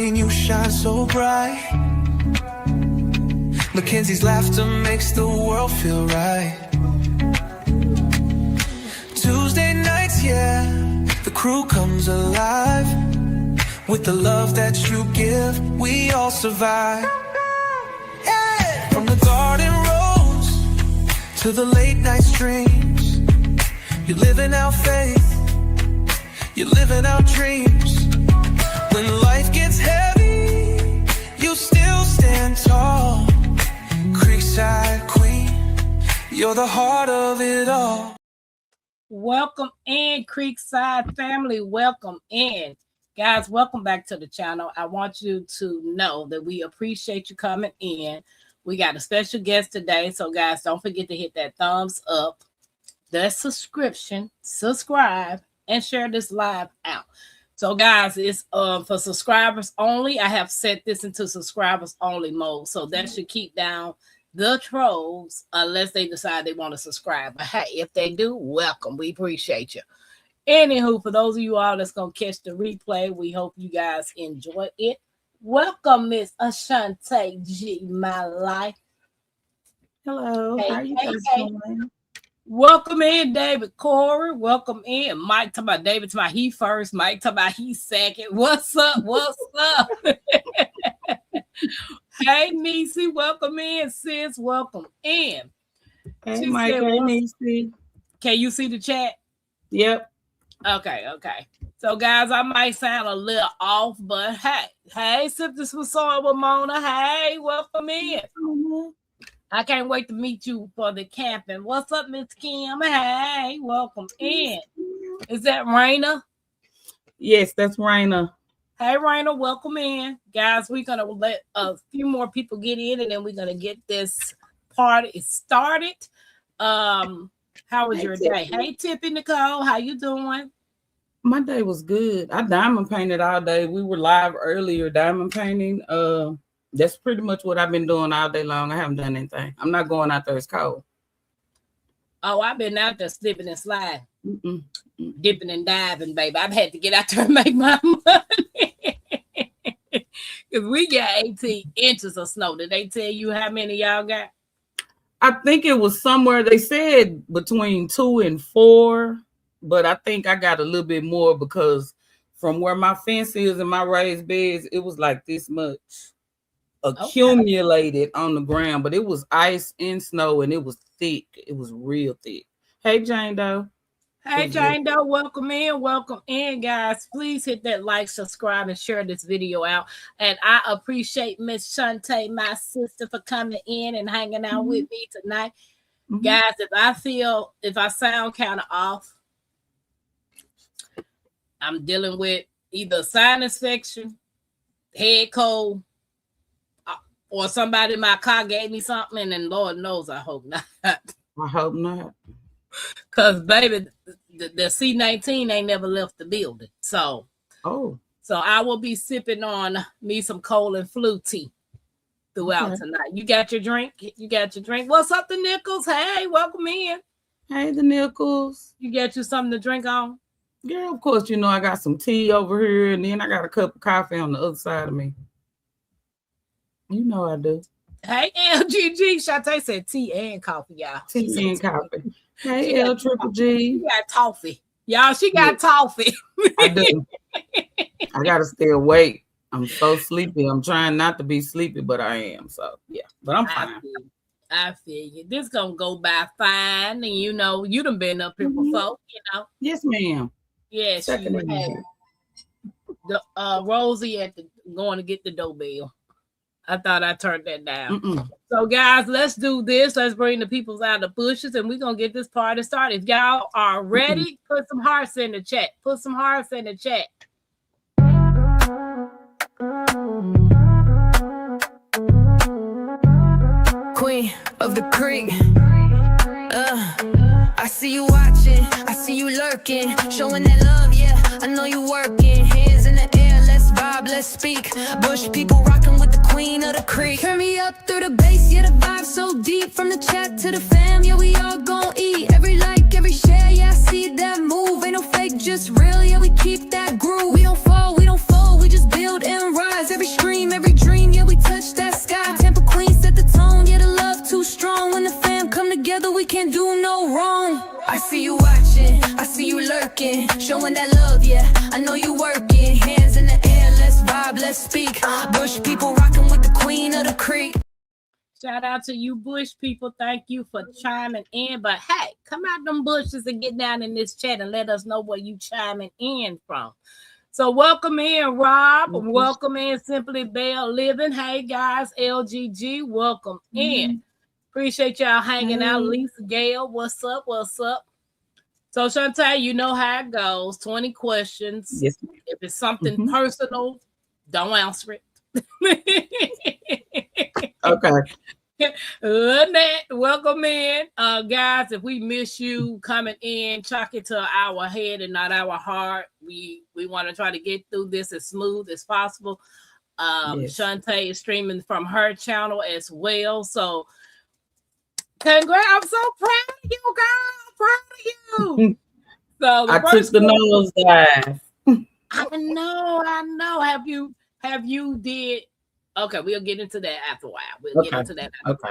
me and you shine so bright. Mackenzie's laughter makes the world feel right. Tuesday nights, yeah, the crew comes alive. With the love that you give, we all survive. Yeah. From the garden rose to the late night streams, you're living out faith, you're living out dreams. When life gets heavy, you still stand tall. Creekside Queen, you're the heart of it all. Welcome in, Creekside family. Welcome in. Guys, welcome back to the channel. I want you to know that we appreciate you coming in. We got a special guest today. So, guys, don't forget to hit that thumbs up, the subscription, subscribe, and share this live out. So, guys, it's for subscribers only. I have set this into subscribers only mode. So that should keep down the trolls unless they decide they want to subscribe. But hey, if they do, welcome. We appreciate you. Anywho, for those of you all that's going to catch the replay, we hope you guys enjoy it. Welcome, Miss Ashante G, my life. Hello. Hey, how are you hey, guys hey. doing? Welcome in, David Corey. Welcome in. Mike talking about David talking about he first. Mike talking about he second. What's up? What's up? Hey, Niecy. Welcome in, sis. Welcome in. Hey, She Mike. said, Hey, Niecy. can you see the chat? Yep. Okay. So, guys, I might sound a little off, but hey, sip this with soy with Mona. Hey, welcome in. I can't wait to meet you for the camping. What's up, Miss Kim? Hey, welcome in. Is that Raina? Yes, that's Raina. Hey, Raina, welcome in. Guys, we're going to let a few more people get in, and then we're going to get this party started. How was your day? Hey, Tippy Nicole, how you doing? My day was good. I diamond painted all day. We were live earlier diamond painting. That's pretty much what I've been doing all day long. I haven't done anything. I'm not going out there. It's cold. Oh, I've been out there slipping and sliding, dipping and diving, baby. I've had to get out there and make my money because we got 18 inches of snow. Did they tell you how many y'all got? I think it was somewhere they said between 2 and 4, but I think I got a little bit more because from where my fence is and my raised beds, it was like this much accumulated on the ground, but it was ice and snow and it was thick. It was real thick. Hey, Jane Doe. Hey, Jane Doe, welcome in, guys. Please hit that like, subscribe, and share this video out. And I appreciate Miss Shante, my sister, for coming in and hanging out with me tonight. Guys, if I sound kind of off, I'm dealing with either sinus infection, head cold, or somebody in my car gave me something, and Lord knows I hope not. I hope not. Because, baby, the C-19 ain't never left the building. So I will be sipping on me some cold and flu tea throughout tonight. You got your drink? What's up, the Nichols? Hey, welcome in. Hey, the Nichols. You got you something to drink on? Yeah, of course. You know, I got some tea over here, and then I got a cup of coffee on the other side of me. You know I do. Hey, LGG. Shante said tea and coffee, y'all. Tea and coffee. Hey, L Triple G. She got toffee. Y'all, she got toffee. I do. I got to stay awake. I'm so sleepy. I'm trying not to be sleepy, but I am. So, yeah. But I'm fine. I feel you. This going to go by fine. And, you know, you done been up here before, you know. Yes, ma'am. Yes, you had the Rosie going to get the doorbell. I thought I turned that down. So, guys, let's do this. Let's bring the peoples out of the bushes, and we're going to get this party started. If y'all are ready, put some hearts in the chat. Put some hearts in the chat. Queen of the creek. I see you watching. I see you lurking. Showing that love, yeah. I know you working. Hands in the air, let's vibe, let's speak. Bush people rocking with the queen of the creek. Turn me up through the bass, yeah, the vibe so deep. From the chat to the fam, yeah, we all gon' eat. Every like, every share, yeah, I see that move. Ain't no fake, just real, yeah, we keep that groove. We don't fall, we just build and rise. Every can't do no wrong. I see you watching, I see you lurking, showing that love, yeah. I know you working, hands in the air, let's vibe, let's speak. Bush people rocking with the queen of the creek. Shout out to you bush people. Thank you for chiming in. But hey, come out them bushes and get down in this chat and let us know where you chiming in from. So welcome in, Rob. Welcome in, Simply Bell Living. Hey guys, LGG, welcome in. Appreciate y'all hanging out. Lisa Gale, what's up? What's up? So Shantae, you know how it goes. 20 questions. Yes. If it's something personal, don't answer it. Okay. Lynette, welcome in. Guys, if we miss you coming in, chalk it to our head and not our heart. We want to try to get through this as smooth as possible. Yes. Shantae is streaming from her channel as well. So congrats. I'm so proud of you, girl. Proud of you. So I took the nose dive. I know. Have you did? Okay, we'll get into that after a while. We'll get into that. Okay.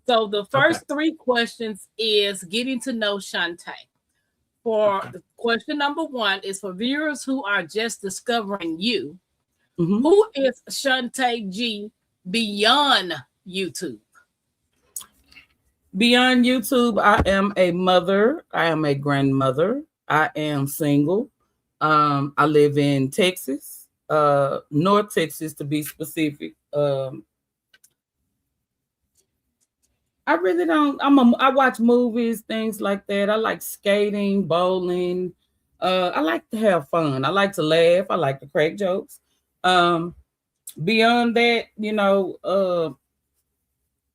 So the first 3 questions is getting to know Shantae. For the question number 1 is for viewers who are just discovering you. Who is Shantae G beyond YouTube? Beyond YouTube, I am a mother. I am a grandmother. I am single. I live in Texas, North Texas to be specific. I really don't. I watch movies, things like that. I like skating, bowling. I like to have fun. I like to laugh. I like to crack jokes. Beyond that,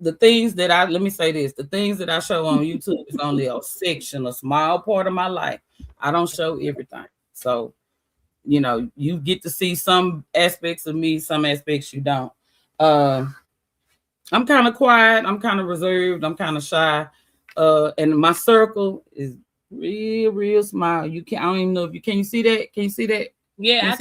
the things that the things that I show on YouTube is only a section, a small part of my life. I don't show everything. So, you get to see some aspects of me, some aspects you don't. I'm kind of quiet. I'm kind of reserved. I'm kind of shy. And my circle is real small. I don't even know if can you see that? Can you see that? Yeah, I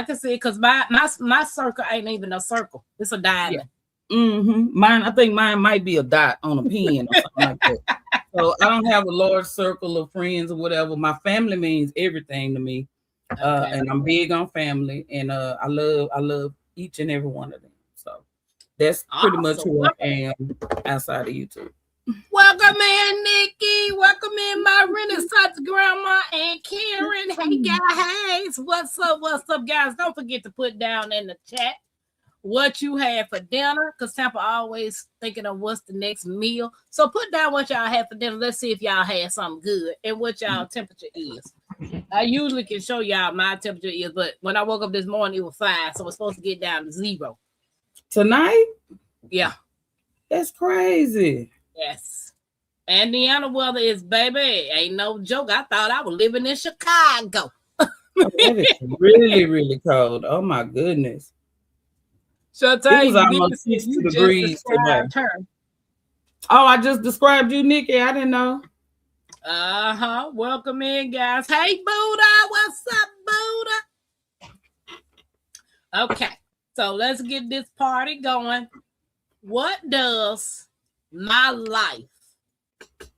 can see it because my circle ain't even a circle. It's a diamond. Yeah. I think mine might be a dot on a pen or something like that. So I don't have a large circle of friends or whatever. My family means everything to me. And I'm big on family, and I love each and every one of them. So that's pretty much who I am outside of YouTube. Welcome in, Nikki. Welcome in, my Renaissance grandma and Karen. Hey guys, what's up, guys? Don't forget to put down in the chat what you had for dinner, because Tampa always thinking of what's the next meal. So put down what y'all had for dinner. Let's see if y'all had something good and what y'all temperature is. I usually can show y'all my temperature is, but when I woke up this morning, it was 5, so it's supposed to get down to 0. Tonight? Yeah. That's crazy. Yes. Indiana weather is, baby, ain't no joke. I thought I was living in Chicago. That is really, really cold. Oh my goodness. So it was almost 60 degrees today. Oh, I just described you, Nikki. I didn't know. Welcome in, guys. Hey, Buddha. What's up, Buddha? Okay, so let's get this party going. What does my life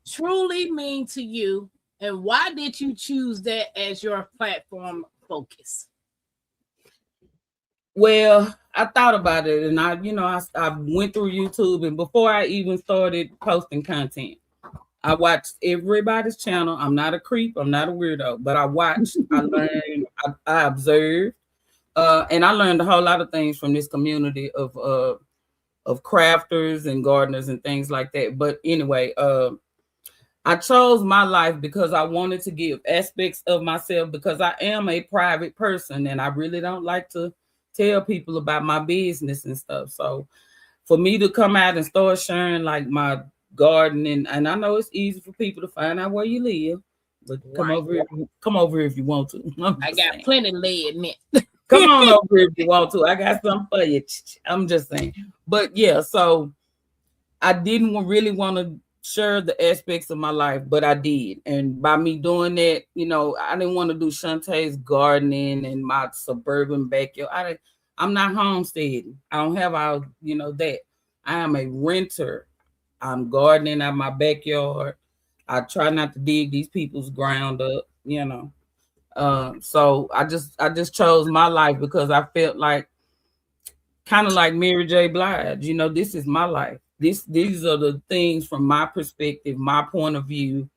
truly mean to you, and why did you choose that as your platform focus? Well, I thought about it, and I went through YouTube, and before I even started posting content, I watched everybody's channel. I'm not a creep. I'm not a weirdo, but I watched, I learned, I observed, and I learned a whole lot of things from this community of crafters and gardeners and things like that. But anyway, I chose my life because I wanted to give aspects of myself, because I am a private person and I really don't like to tell people about my business and stuff. So for me to come out and start sharing like my gardening, and I know it's easy for people to find out where you live, but come over here if you want to. I got plenty lead in it. Come on over if you want to. I got something for you. I'm just saying. But yeah, so I didn't really want to share the aspects of my life, but I did. And by me doing that, I didn't want to do Shantae's gardening and my suburban backyard. I'm not homesteading. I don't have all, that. I am a renter. I'm gardening out my backyard. I try not to dig these people's ground up, you know. So I just chose my life because I felt like kind of like Mary J. Blige, you know, this is my life. These are the things from my perspective, my point of view,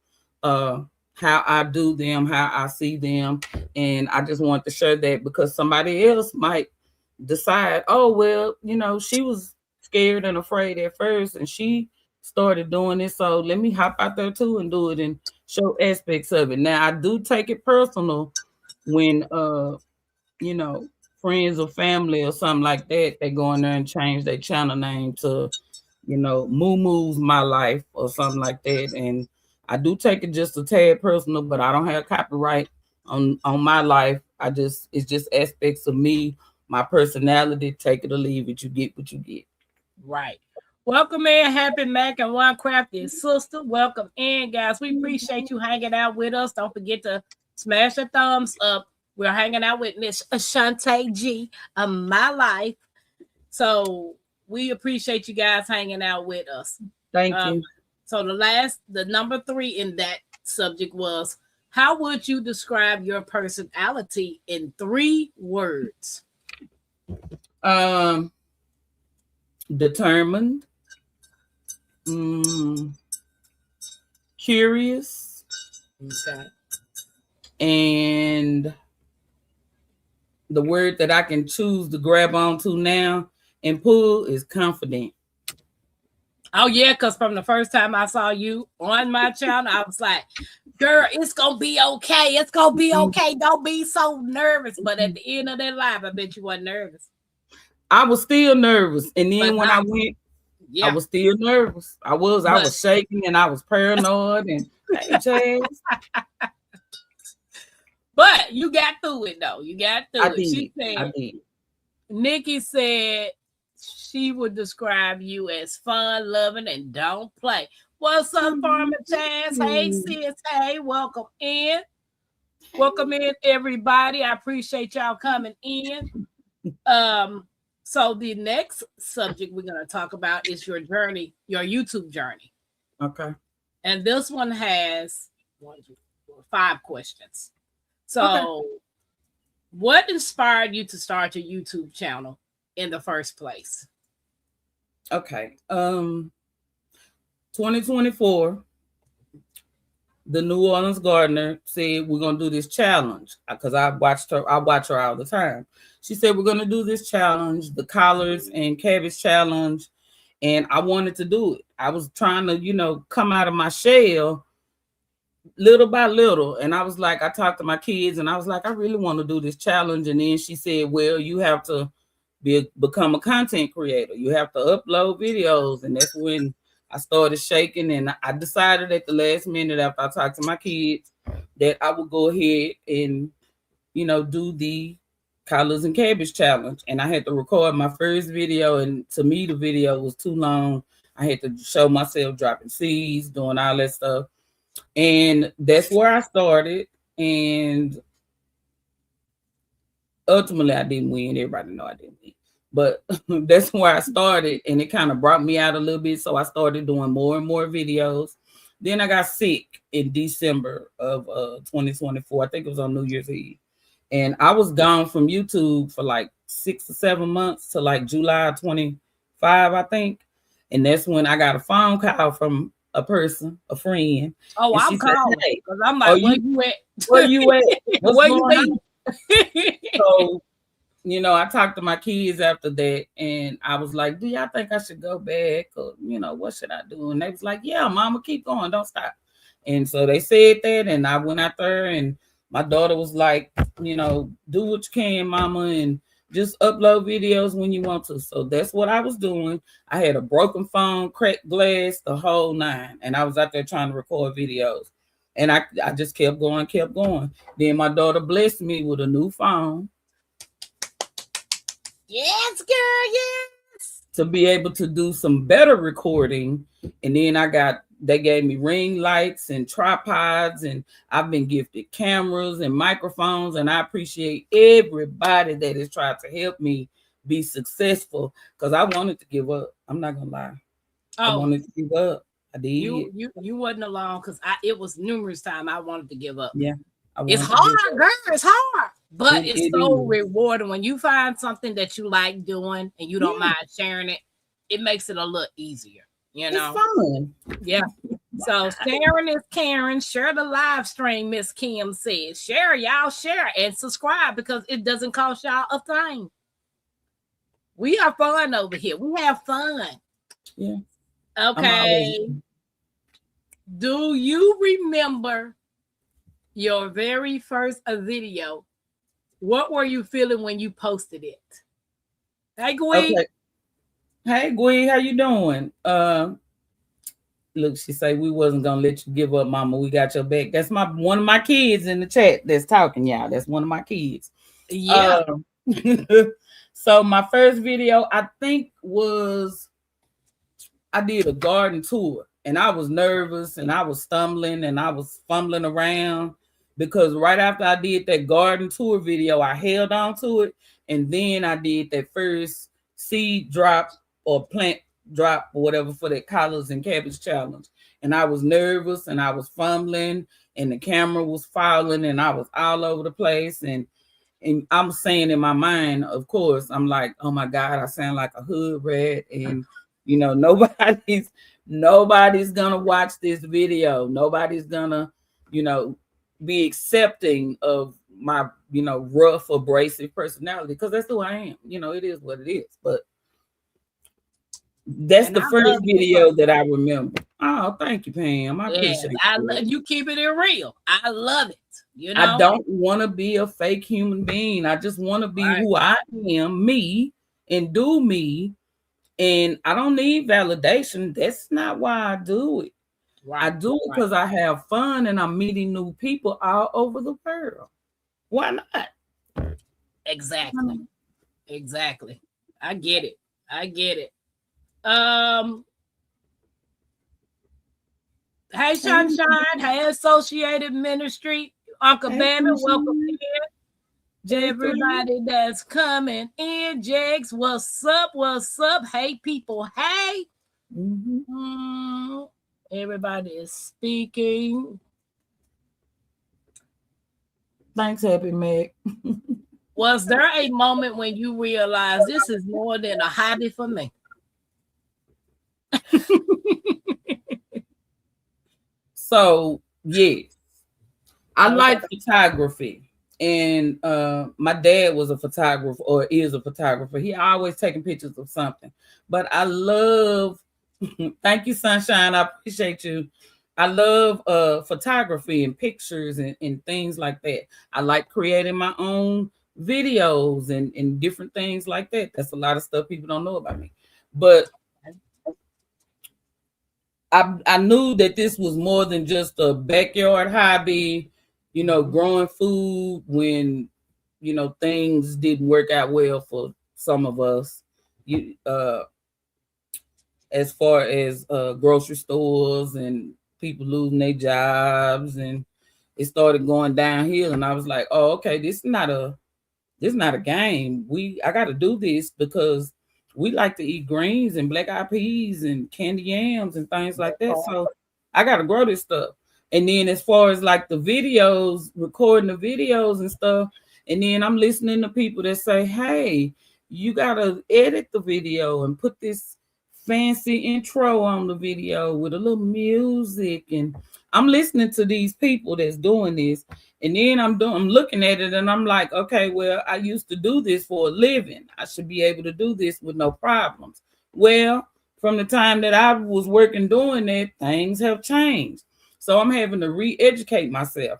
how I do them, how I see them. And I just want to share that because somebody else might decide, oh, well, you know, she was scared and afraid at first and she started doing it. So let me hop out there too and do it and show aspects of it. Now I do take it personal when you know, friends or family or something like that, they go in there and change their channel name to, you know, Moo Moo's My Life or something like that. And I do take it just a tad personal, but I don't have copyright on my life. It's just aspects of me, my personality. Take it or leave it. You get what you get. Right. Welcome in, Happy Mac and One Crafty Sister. Welcome in, guys. We appreciate you hanging out with us. Don't forget to smash the thumbs up. We're hanging out with Miss Ashante G of My Life. So we appreciate you guys hanging out with us. Thank you. So the number 3 in that subject was, how would you describe your personality in 3 words? Determined, curious, Okay. and the word that I can choose to grab onto now and pull is confident. Oh, yeah, because from the first time I saw you on my channel, I was like, girl, it's going to be okay. It's going to be okay. Don't be so nervous. But at the end of that live, I bet you weren't nervous. I was still nervous. And then when I went, yeah, I was still nervous. I was shaking and I was paranoid. And hey, Chaz. But you got through it, though. You got through it. She said, I did. Nikki said she would describe you as fun, loving, and don't play. What's up, Farmer Chaz? Hey, sis. Hey, welcome in. Welcome in, everybody. I appreciate y'all coming in. So the next subject we're going to talk about is your journey, your YouTube journey. Okay. And this one has 5 questions. So what inspired you to start your YouTube channel in the first place? Okay. 2024, the New Orleans Gardener said we're gonna do this challenge because I watch her all the time. She said we're gonna do this challenge, the collards and cabbage challenge, and I wanted to do it. I was trying to, you know, come out of my shell little by little, and I was like, I talked to my kids, and I was like, I really want to do this challenge. And then she said, well, you have to become a content creator. You have to upload videos, and that's when I started shaking, and I decided at the last minute after I talked to my kids that I would go ahead and, you know, do the collards and cabbage challenge. And I had to record my first video, and to me, the video was too long. I had to show myself dropping seeds, doing all that stuff. And that's where I started. And ultimately, I didn't win. Everybody know I didn't win. But that's where I started, and it kind of brought me out a little bit. So I started doing more and more videos. Then I got sick in December of 2024. I think it was on New Year's Eve. And I was gone from YouTube for like 6 or 7 months to like July 25, I think. And that's when I got a phone call from a person, a friend. Oh, I'm calling because I'm like, where you at? Where you at? Where you been? So, you know, I talked to my kids after that, and I was like, do y'all think I should go back? Or, you know, what should I do? And they was like, yeah, mama, keep going. Don't stop. And so they said that, and I went out there, and my daughter was like, you know, do what you can, mama, and just upload videos when you want to. So that's what I was doing. I had a broken phone, cracked glass, the whole 9. And I was out there trying to record videos. And I just kept going. Then my daughter blessed me with a new phone. Yes, girl, yes. To be able to do some better recording. And then they gave me ring lights and tripods, and I've been gifted cameras and microphones, and I appreciate everybody that has tried to help me be successful, because I wanted to give up. I'm not gonna lie. I wanted to give up. I did. You wasn't alone because it was numerous times I wanted to give up. Yeah. It's hard, girl. It's hard. But it's so is rewarding when you find something that you like doing and you don't mind sharing it. It makes it a little easier, you know. It's fun. Yeah. So sharing is Karen. Share the live stream, Miss Kim says. Share, y'all share and subscribe because it doesn't cost y'all a thing. We are fun over here. We have fun. Yeah. Okay. Do you remember your very first video? What were you feeling when you posted it? Hey, Gwen. Okay. Hey, Gwen, how you doing? Look, she say we wasn't gonna let you give up, Mama. We got your back. That's one of my kids in the chat that's talking, y'all. That's one of my kids. Yeah. So my first video, I think I did a garden tour, and I was nervous, and I was stumbling, and I was fumbling around because right after I did that garden tour video, I held on to it, and then I did that first seed drop or plant drop or whatever for that collards and cabbage challenge, and I was nervous, and I was fumbling, and the camera was falling, and I was all over the place, and I'm saying in my mind, of course, I'm like, oh my God, I sound like a hood rat, and nobody's gonna watch this video. Nobody's gonna, be accepting of my, rough, abrasive personality, because that's who I am. It is what it is. But that's the first video that I remember. Oh, thank you, Pam. I appreciate it. I love you keeping it real. I love it. I don't want to be a fake human being. I just want to be who I am, me, and do me. And I don't need validation. That's not why I do it. Right. I do it because I have fun and I'm meeting new people all over the world. Why not? Exactly. Exactly. I get it. Hey, Sunshine. Hey, Associated Ministry. Uncle Bambi, welcome in. Everybody that's coming in. Jags, what's up? What's up? Hey, people. Hey. Everybody is speaking. Thanks, Happy Meg. Was there a moment when you realized this is more than a hobby for me? So, yes. I like photography. And my dad was a photographer, or is a photographer. He always taking pictures of something. But I love, thank you, Sunshine. I appreciate you. I love photography and pictures and things like that. I like creating my own videos and different things like that. That's a lot of stuff people don't know about me. But I knew that this was more than just a backyard hobby, growing food when, things didn't work out well for some of us. As far as grocery stores and people losing their jobs, and it started going downhill. And I was like, oh, okay, this is not a game. I got to do this because we like to eat greens and black eyed peas and candy yams and things like that. So I got to grow this stuff. And then as far as like the videos, recording the videos and stuff, and then I'm listening to people that say, hey, you got to edit the video and put this fancy intro on the video with a little music. And I'm listening to these people that's doing this. And then I'm looking at it and I'm like, okay, well, I used to do this for a living. I should be able to do this with no problems. Well, from the time that I was working doing that, things have changed. So I'm having to re-educate myself.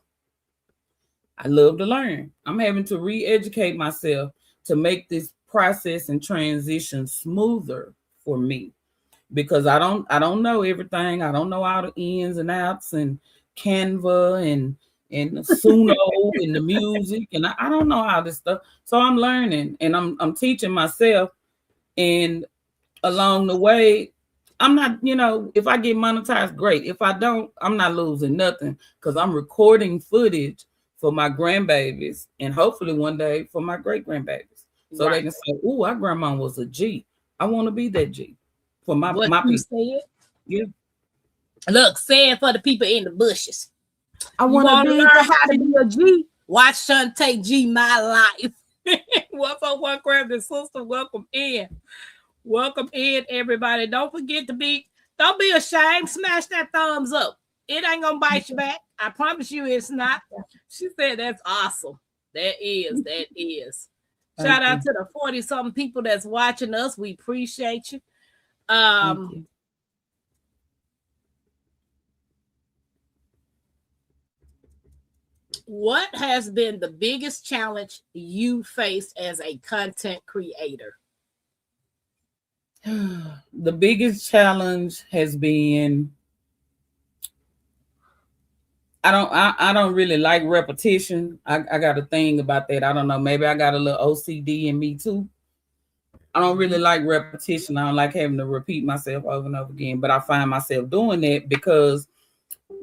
I love to learn. I'm having to re-educate myself to make this process and transition smoother for me, because I don't know everything. I don't know all the ins and outs and Canva and Suno and the music, and I don't know all this stuff. So I'm learning and I'm teaching myself. And along the way, I'm not, if I get monetized, great. If I don't, I'm not losing nothing, because I'm recording footage for my grandbabies and hopefully one day for my great grandbabies. So they can say, "Ooh, our grandma was a G. I want to be that G for my people." Said? Yeah. Look, say it for the people in the bushes. I You want to learn how to be a G? Watch Shantae G My Life. What's up, one crazy sister? Welcome in. Welcome in, everybody. Don't forget don't be ashamed. Smash that thumbs up. It ain't gonna bite you back. I promise you it's not. She said that's awesome. That is. Shout out to the 40-something people that's watching us. We appreciate you. What has been the biggest challenge you faced as a content creator? The biggest challenge has been I don't really like repetition. I got a thing about that. I don't know. Maybe I got a little OCD in me too. I don't really like repetition. I don't like having to repeat myself over and over again. But I find myself doing that because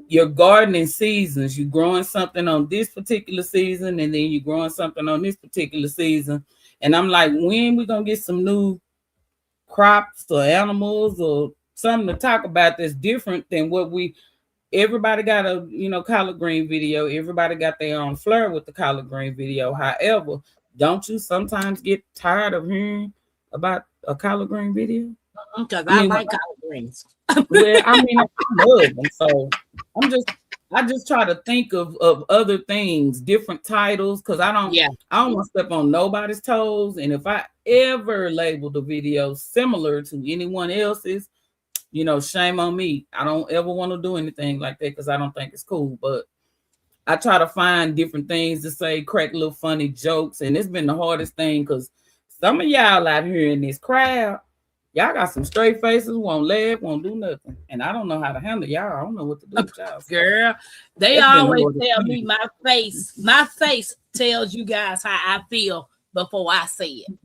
your gardening seasons, you're growing something on this particular season, and then you're growing something on this particular season. And I'm like, when we gonna get some new crops or animals or something to talk about that's different than what everybody got a collard green video. Everybody got their own flair with the collard green video. However, don't you sometimes get tired of hearing about a collard green video? Because I like collard greens. Well, I love them. So I just try to think of other things, different titles, because I don't want to step on nobody's toes. And if I ever label the video similar to anyone else's, shame on me. I don't ever want to do anything like that because I don't think it's cool. But I try to find different things to say, crack little funny jokes. And it's been the hardest thing because some of y'all out here in this crowd, y'all got some straight faces, won't laugh, won't do nothing. And I don't know how to handle y'all. I don't know what to do with y'all. Girl, they always tell me my face tells you guys how I feel before I say it.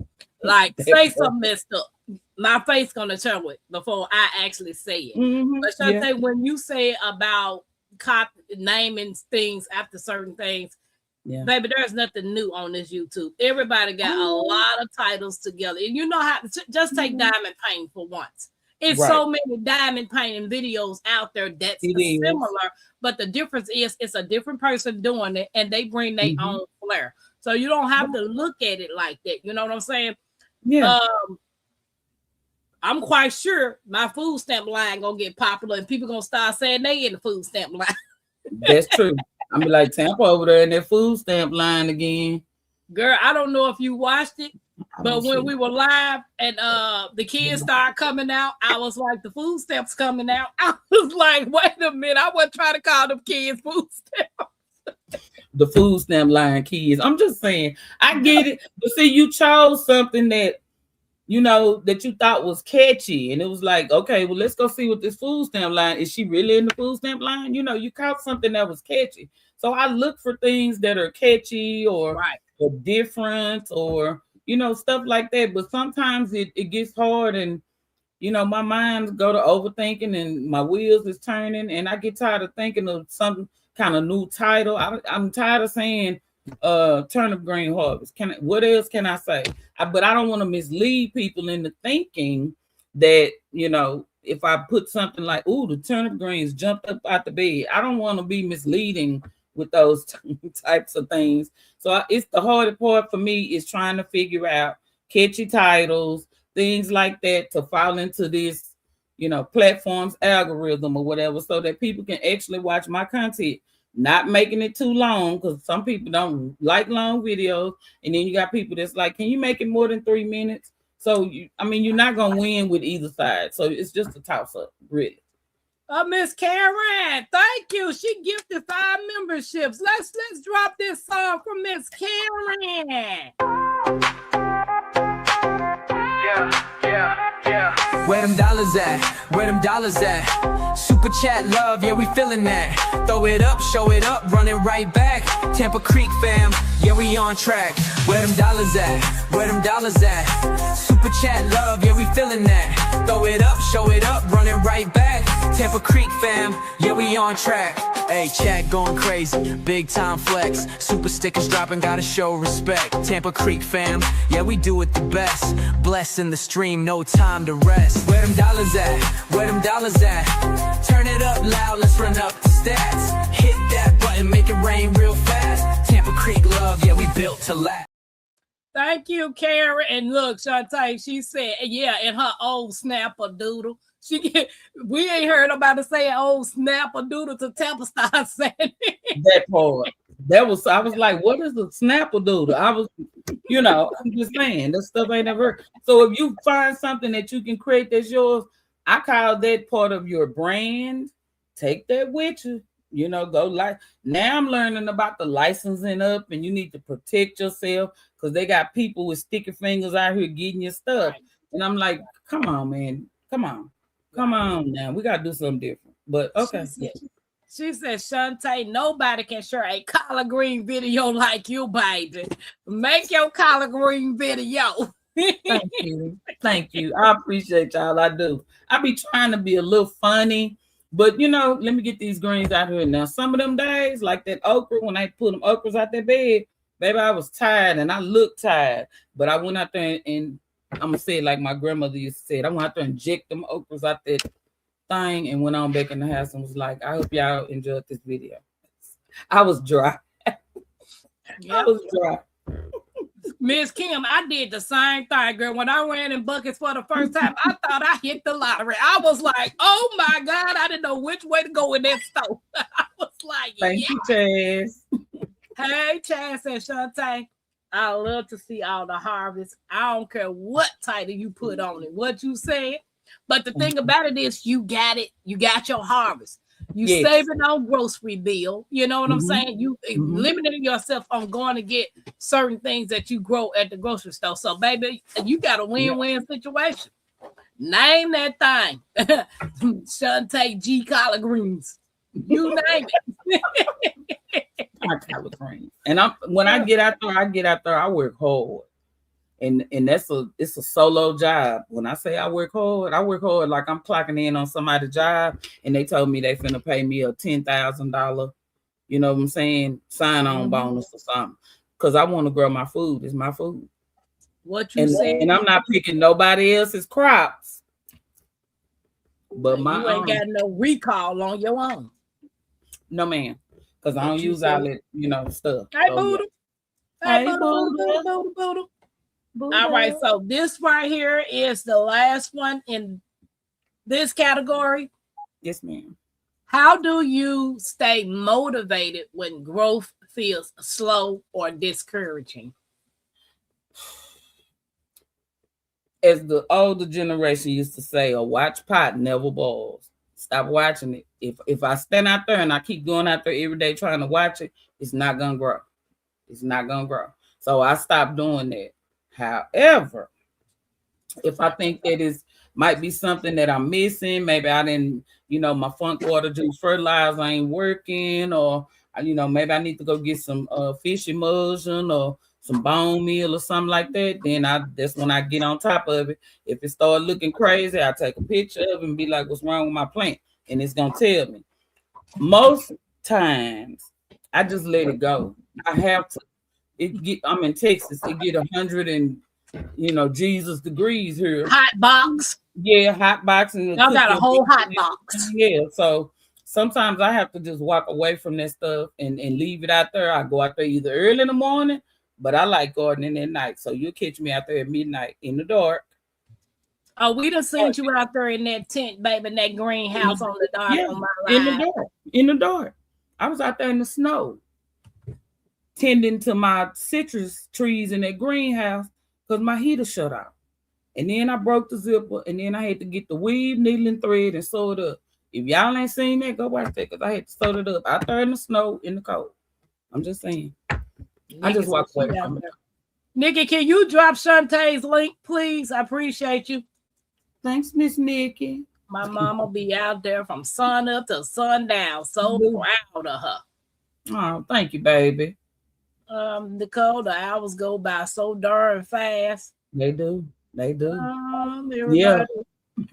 Like, say something messed up. My face gonna tell it before I actually say it. Mm-hmm. But Shantae, when you say about naming things after certain things, baby, there's nothing new on this YouTube. Everybody got a lot of titles together, and you know how to just take diamond painting for once. It's so many diamond painting videos out there that's similar, but the difference is it's a different person doing it, and they bring their own flair. So you don't have to look at it like that. You know what I'm saying? Yeah. I'm quite sure my food stamp line gonna get popular and people gonna start saying they in the food stamp line. That's true. I'm be like Tampa over there in that food stamp line again. Girl, I don't know if you watched it, but when we were live and the kids started coming out, I was like, the food stamps coming out. I was like, wait a minute, I wasn't trying to call them kids food stamps. The food stamp line kids. I'm just saying, I get it. But see, you chose something that that you thought was catchy. And it was like, okay, well, let's go see what this food stamp line, is she really in the food stamp line? You caught something that was catchy. So I look for things that are catchy or different or, stuff like that. But sometimes it gets hard and, my mind go to overthinking and my wheels is turning and I get tired of thinking of some kind of new title. I'm tired of saying turnip green harvest. What else can I say? But I don't want to mislead people into thinking that, if I put something like, ooh, the turnip greens jumped up out the bed. I don't want to be misleading with those types of things. So it's the hardest part for me is trying to figure out catchy titles, things like that to fall into this, platform's algorithm or whatever, so that people can actually watch my content. Not making it too long because some people don't like long videos, and then you got people that's like, can you make it more than 3 minutes? So you're not gonna win with either side. So it's just a toss up, really. Miss Karen, thank you. She gifted 5 memberships. Let's drop this song from Miss Karen. Yeah. Where them dollars at? Where them dollars at? Super chat love, yeah, we feeling that. Throw it up, show it up, run it right back. Tampa Creek fam, yeah, we on track. Where them dollars at? Where them dollars at? Super chat love, yeah, we feeling that. Throw it up, show it up, run it right back. Tampa Creek fam, yeah, we on track. Hey, chat going crazy, big time flex. Super stickers dropping, gotta show respect. Tampa Creek fam, yeah, we do it the best. Blessing the stream, no time to rest. Where them dollars at? Where them dollars at? Turn turn it up loud, let's run up the stats. Hit that button, make it rain real fast. Tampa Creek love, yeah, we built to last. Thank you, Karen. And look, Shantae, she said, yeah, in her old snapper doodle. We ain't heard nobody say old snapper doodle to Tampa start saying it. That part. I was like, what is a snapper doodle? I was, I'm just saying, this stuff ain't never. So if you find something that you can create that's yours, I call that part of your brand. Take that with you. Go like. Now I'm learning about the licensing up, and you need to protect yourself because they got people with sticky fingers out here getting your stuff. Right. And I'm like, come on, man. Come on now. We got to do something different. But okay. She said, Shantae, nobody can share a collard green video like you, baby. Make your collard green video. Thank you. I appreciate y'all. I do. I be trying to be a little funny, but let me get these greens out here now. Some of them days, like that okra, when I put them okras out that bed, baby, I was tired and I looked tired, but I went out there and I'm gonna say it like my grandmother used to say it. I went out there and inject them okras out that thing and went on back in the house and was like, I hope y'all enjoyed this video. I was dry. I was dry. Miss Kim, I did the same thing, girl. When I ran in buckets for the first time, I thought I hit the lottery. I was like, oh my God, I didn't know which way to go in that store. I was like, thank you, Chaz. Hey, Chaz and Shantae, I love to see all the harvest. I don't care what title you put on it, what you said. But the thing about it is you got it. You got your harvest. You saving on grocery bill. You know what I'm saying? You limiting yourself on going to get certain things that you grow at the grocery store. So, baby, you got a win-win situation. Name that thing. Shantae G collard greens. You name it. Collard greens. And when I get out there, I work hard. And it's a solo job. When I say I work hard like I'm clocking in on somebody's job and they told me they finna pay me a $10,000, you know what I'm saying, sign-on bonus or something. Because I want to grow my food. It's my food. What you said. And I'm not picking nobody else's crops. But you ain't got no recall on your own. No, man. Because I don't use all that, stuff. Hey, Buddha. Hey, Buddha. All right, so this right here is the last one in this category. Yes, ma'am. How do you stay motivated when growth feels slow or discouraging? As the older generation used to say, a watch pot never boils. Stop watching it. If I stand out there and I keep going out there every day trying to watch it, it's not gonna grow. It's not gonna grow. So I stopped doing that. However, if I think that is might be something that I'm missing, maybe I didn't, my funk water juice fertilizer ain't working, or maybe I need to go get some fish emulsion or some bone meal or something like that, then that's when I get on top of it. If it start looking crazy, I take a picture of it and be like, what's wrong with my plant? And it's gonna tell me. Most times I just let it go. I have to. I'm in Texas. It get 100 and Jesus degrees here. Hot box. Yeah, hot box. And y'all got a whole hot box. Yeah, so sometimes I have to just walk away from that stuff and leave it out there. I go out there either early in the morning, but I like gardening at night. So you'll catch me out there at midnight in the dark. Oh, we done seen you out there in that tent, baby, in that greenhouse on the dark. Yeah, on my ride. In the dark. I was out there in the snow, tending to my citrus trees in that greenhouse because my heater shut off. And then I broke the zipper, and then I had to get the weave, needle, and thread and sew it up. If y'all ain't seen that, go watch that because I had to sew it up out there in the snow, in the cold. I'm just saying. I just walked away from it. Nikki, can you drop Shantae's link, please? I appreciate you. Thanks, Miss Nikki. My mom will be out there from sun up to sundown. So proud of her. Oh, thank you, baby. Nicole, the hours go by so darn fast. They do. Yeah.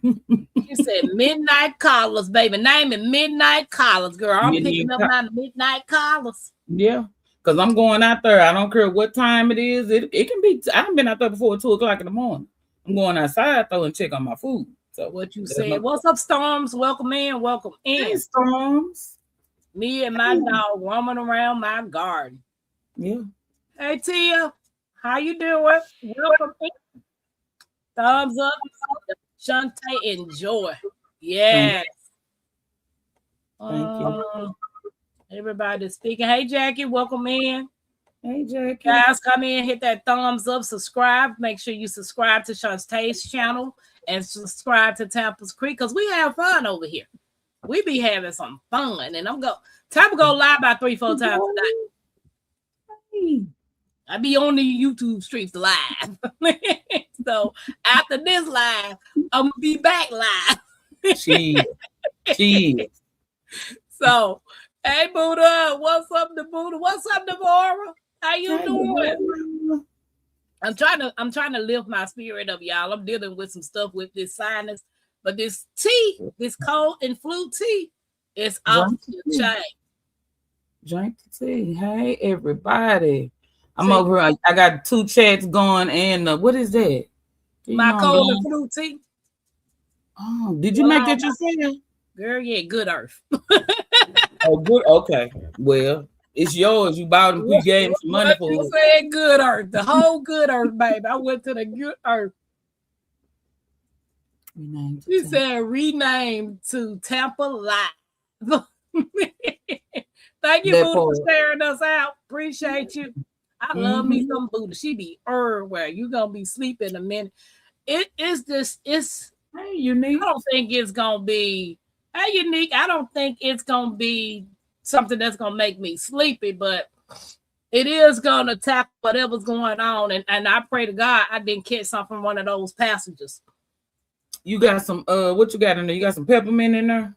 You said midnight callers, baby. Name it midnight callers, girl. I'm picking up my midnight callers. Yeah, because I'm going out there. I don't care what time it is. It can be. I haven't been out there before 2:00 in the morning. I'm going outside though and check on my food. So what you said. What's up, Storms? Welcome in. Welcome in. Hey, Storms. Me and my dog roaming around my garden. Yeah. Hey, Tia. How you doing? Welcome in. Thumbs up. Shantae, enjoy. Yes. Thank you. Everybody speaking. Hey, Jackie. Welcome in. Hey, Jackie. Guys, come in, hit that thumbs up, subscribe. Make sure you subscribe to Shantae's channel and subscribe to Tampa's Creek because we have fun over here. We be having some fun. And Tampa go live about 3-4 times a day. I be on the YouTube streets live. So after this live, I'm gonna be back live. She is. So, hey Buddha, what's up to Buddha? What's up, Deborah? How you doing? I'm trying to lift my spirit up, y'all. I'm dealing with some stuff with this sinus, but this tea, this cold and flu tea, is off the chain. Drink the tea. Hey, everybody. I'm over here. I got 2 chats going, and what is that? My cold and flu tea. Oh, did you make that yourself? Girl, yeah, Good Earth. Oh, good. Okay. Well, it's yours. You bought it. We gave some money for it. You said Good Earth. The whole Good Earth, baby. I went to the Good Earth. She said rename to Tampa Live. Thank you, Buddha, for sharing us out. Appreciate you. I love me some Buddha. She be everywhere. You gonna be sleeping in a minute. It's hey, unique. I don't think it's gonna be unique. I don't think it's gonna be something that's gonna make me sleepy, but it is gonna tackle whatever's going on. And I pray to God I didn't catch something from one of those passengers. You got some what you got in there? You got some peppermint in there?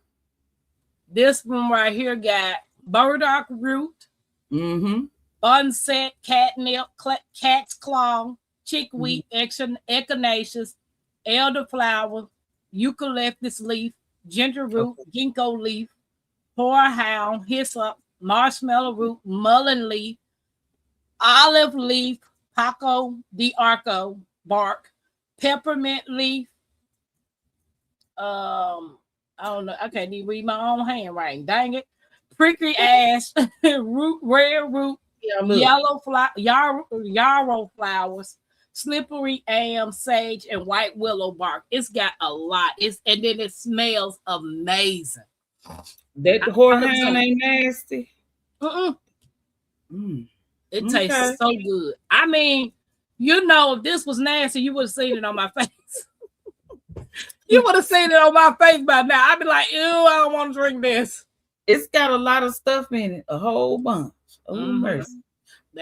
This one right here got burdock root, sunset, catnip, cat's claw, chickweed, echinacea, elderflower, eucalyptus leaf, ginger root, ginkgo leaf, horehound, hyssop, marshmallow root, mullein leaf, olive leaf, paco de arco bark, peppermint leaf. I don't know. I can't even read my own handwriting. Dang it. Prickly ash, root, rare root, yellow yarrow flowers, slippery elm, sage, and white willow bark. It's got a lot. And then it smells amazing. That horehound ain't nasty. It tastes so good. I mean, if this was nasty, you would have seen it on my face. You would have seen it on my face by now. I'd be like, ew, I don't want to drink this. It's got a lot of stuff in it, a whole bunch. Oh, mercy.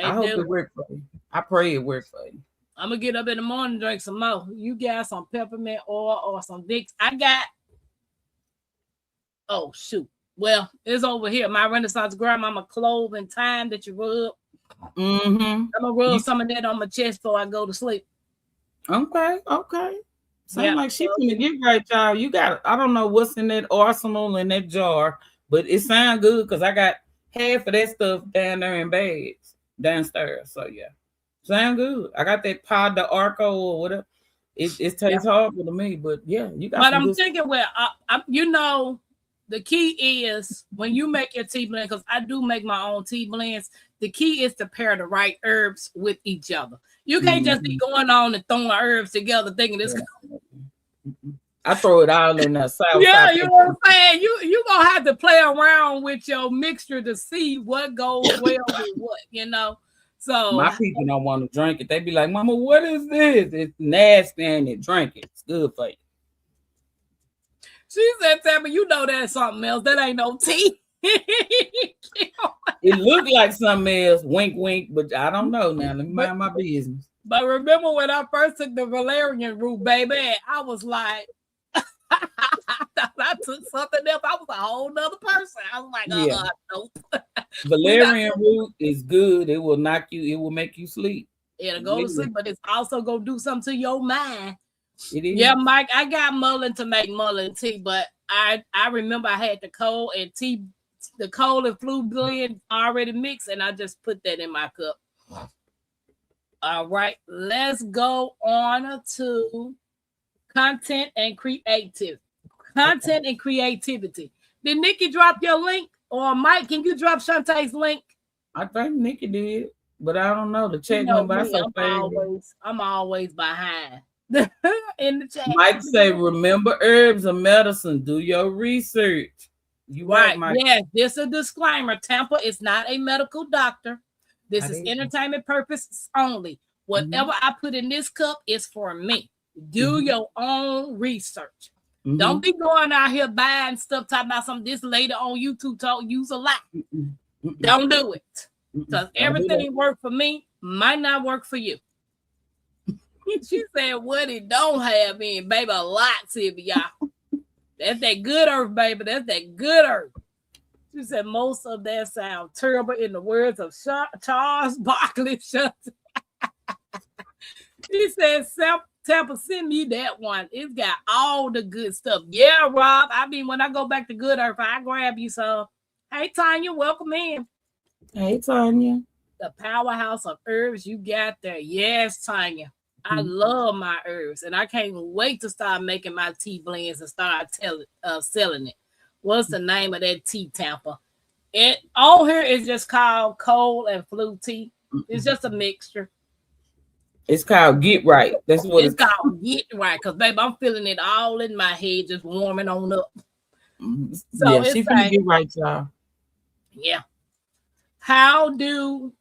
I hope it works for you. I pray it works for you. I'm going to get up in the morning and drink some more. You got some peppermint oil or some Vicks. Oh, shoot. Well, it's over here. My Renaissance grandmama clove and thyme that you rub. I'm going to rub some of that on my chest before I go to sleep. Okay. Sound like she's gonna get right, y'all. You got, I don't know what's in that arsenal in that jar, but it sounds good because I got half of that stuff down there in bags downstairs. So yeah, sound good. I got that Pod de Arco or whatever. It tastes horrible to me, but yeah, you got. But I'm thinking, the key is when you make your tea blend, because I do make my own tea blends. The key is to pair the right herbs with each other. You can't just be going on and throwing herbs together thinking it's. I throw it all in the south. Yeah, you know what I'm saying? You gonna have to play around with your mixture to see what goes well with what, So my people don't want to drink it. They be like, Mama, what is this? It's nasty and it drink it. It's good for you. She said, Tampa, that's something else. That ain't no tea. It looked like something else, wink, wink, but I don't know now. Let me mind my business. But remember when I first took the valerian root, baby, I was like, I took something else. I was a whole nother person. I was like, nope. Valerian root is good. It will knock you, it will make you sleep. It'll go to sleep, but it's also going to do something to your mind. It is. Yeah, Mike, I got mullein to make mullein tea, but I remember I had the cold and flu blend already mixed, and I just put that in my cup. All right, let's go on to content and creativity. Content and creativity. Did Nikki drop your link? Or Mike, can you drop Shantae's link? I think Nikki did, but I don't know the chat number. I'm always behind in the chat. Mike say, remember herbs and medicine. Do your research. You right, Mike. Yes, this is a disclaimer. Tampa is not a medical doctor. This is entertainment purposes only. Whatever I put in this cup is for me. Do your own research. Don't be going out here buying stuff, talking about something this lady on YouTube told use a lot. Don't do it. Because everything worked for me might not work for you. She said, what it don't have in, baby, a lot, Sylvia, y'all. That's that good earth, baby. That's that good earth. She said, most of that sound terrible in the words of Charles Barkley. She said, Tampa, send me that one. It's got all the good stuff. Yeah, Rob. I mean, when I go back to Good Earth, I grab you some. Hey, Tanya, welcome in. Hey, Tanya. The powerhouse of herbs you got there. Yes, Tanya. I love my herbs, and I can't wait to start making my tea blends and start selling it. What's the name of that tea, Tampa? It on here is just called cold and flu tea. It's just a mixture. It's called Get Right. That's what it's called. Get Right, because baby, I'm feeling it all in my head, just warming on up. So yeah, she finna get right, y'all. Yeah. How do